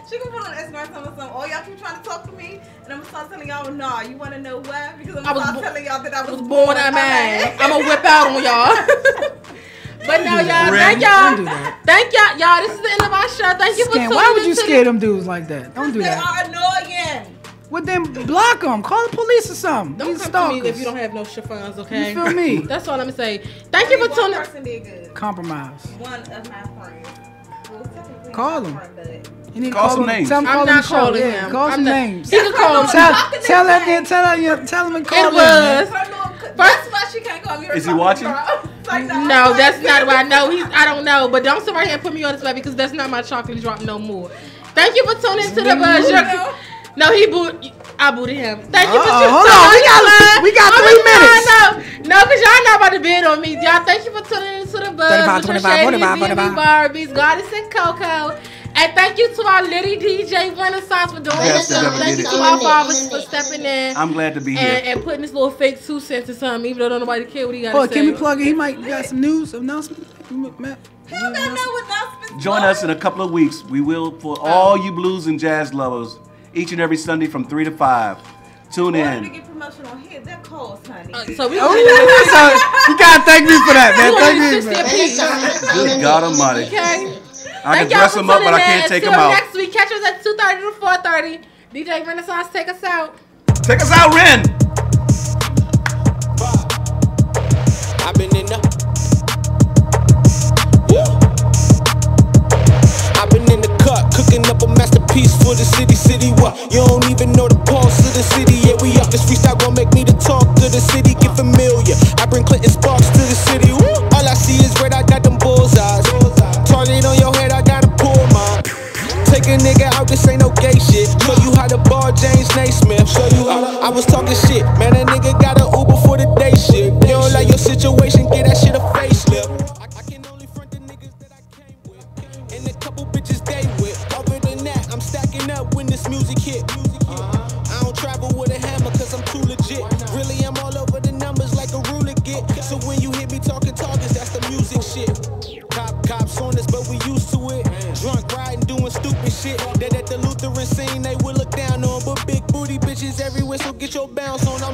She can put on Instagram something. Oh, y'all keep trying to talk to me, and I'm gonna start telling y'all, nah. You wanna know why? Because I'm gonna start telling y'all that I was born a man. I'm gonna whip out on y'all. But now, y'all, thank y'all. Thank y'all. Y'all, this is the end of our show. Thank you for tuning in. Why would you scare them dudes like that? Don't do that. They are annoying. Well, then block them. Call the police or something. Don't come to me if you don't have no chiffons, okay? You feel me? That's all I'm gonna say. Thank you for tuning. One person did good. Compromise. One of my friends. Well, call him. You need to call some names. Tell him I'm not calling him. Yeah, call some names. He can call him. Tell him and call him. It was. That's why she can't call me. Is he watching? No, that's not what I know. I don't know. But don't sit right here and put me on this way because that's not my chocolate drop no more. Thank you for tuning to the Buzz. No, I booted him. Thank you for tuning in. Hold on, we got 3 minutes. No, because y'all not about to bid on me. Y'all, thank you for tuning into the Buzz. 25, Barbies, Goddess, and CoCo. And thank you to our Liddy DJ Renaissance for doing this. Thank you to our fathers for stepping in. I'm glad to be here. And putting this little fake 2 cents or something, even though don't nobody care what he got to say. Can we plug in? He might got some news, announcement. Join us in a couple of weeks. We will, for all you blues and jazz lovers, each and every Sunday from 3 to 5. Tune in. To get promotional hit, that costs, honey. So we you gotta thank me for that, man. Thank me. Good God Almighty. Okay. I can dress them up, but I can't take them out. Next week, catch us at 2:30 to 4:30. DJ Renaissance, take us out. Take us out, Ren. I've been in the. I've been in the cut, cooking up a masterpiece for the city. What? You don't even know the pulse of the city. Yeah, we up. This freestyle gon' make me the talk of the city. Get familiar. I bring Clinton Sparks to the city. Woo. All I see is red. I got them bullseyes. Target on your head. I gotta pull mine. Take a nigga out. This ain't no gay shit. Show you how to ball James Naismith. Show you how I was talking shit. Man, a nigga got an Uber for the day shit. You don't like your situation. Get that shit a facelift. I can only front the niggas that I came with. And a couple bitches they with. Other than that, I'm stacking up when this music hit. I don't travel with a hammer cause I'm too legit. Really, I'm all over the numbers like a ruler get. So when you hear me talking targets, that's the music shit. Cops on us, but we used to it. Drunk riding, doing stupid shit. That at the Lutheran scene they will look down on. But big booty bitches everywhere, so get your bounce on. I'm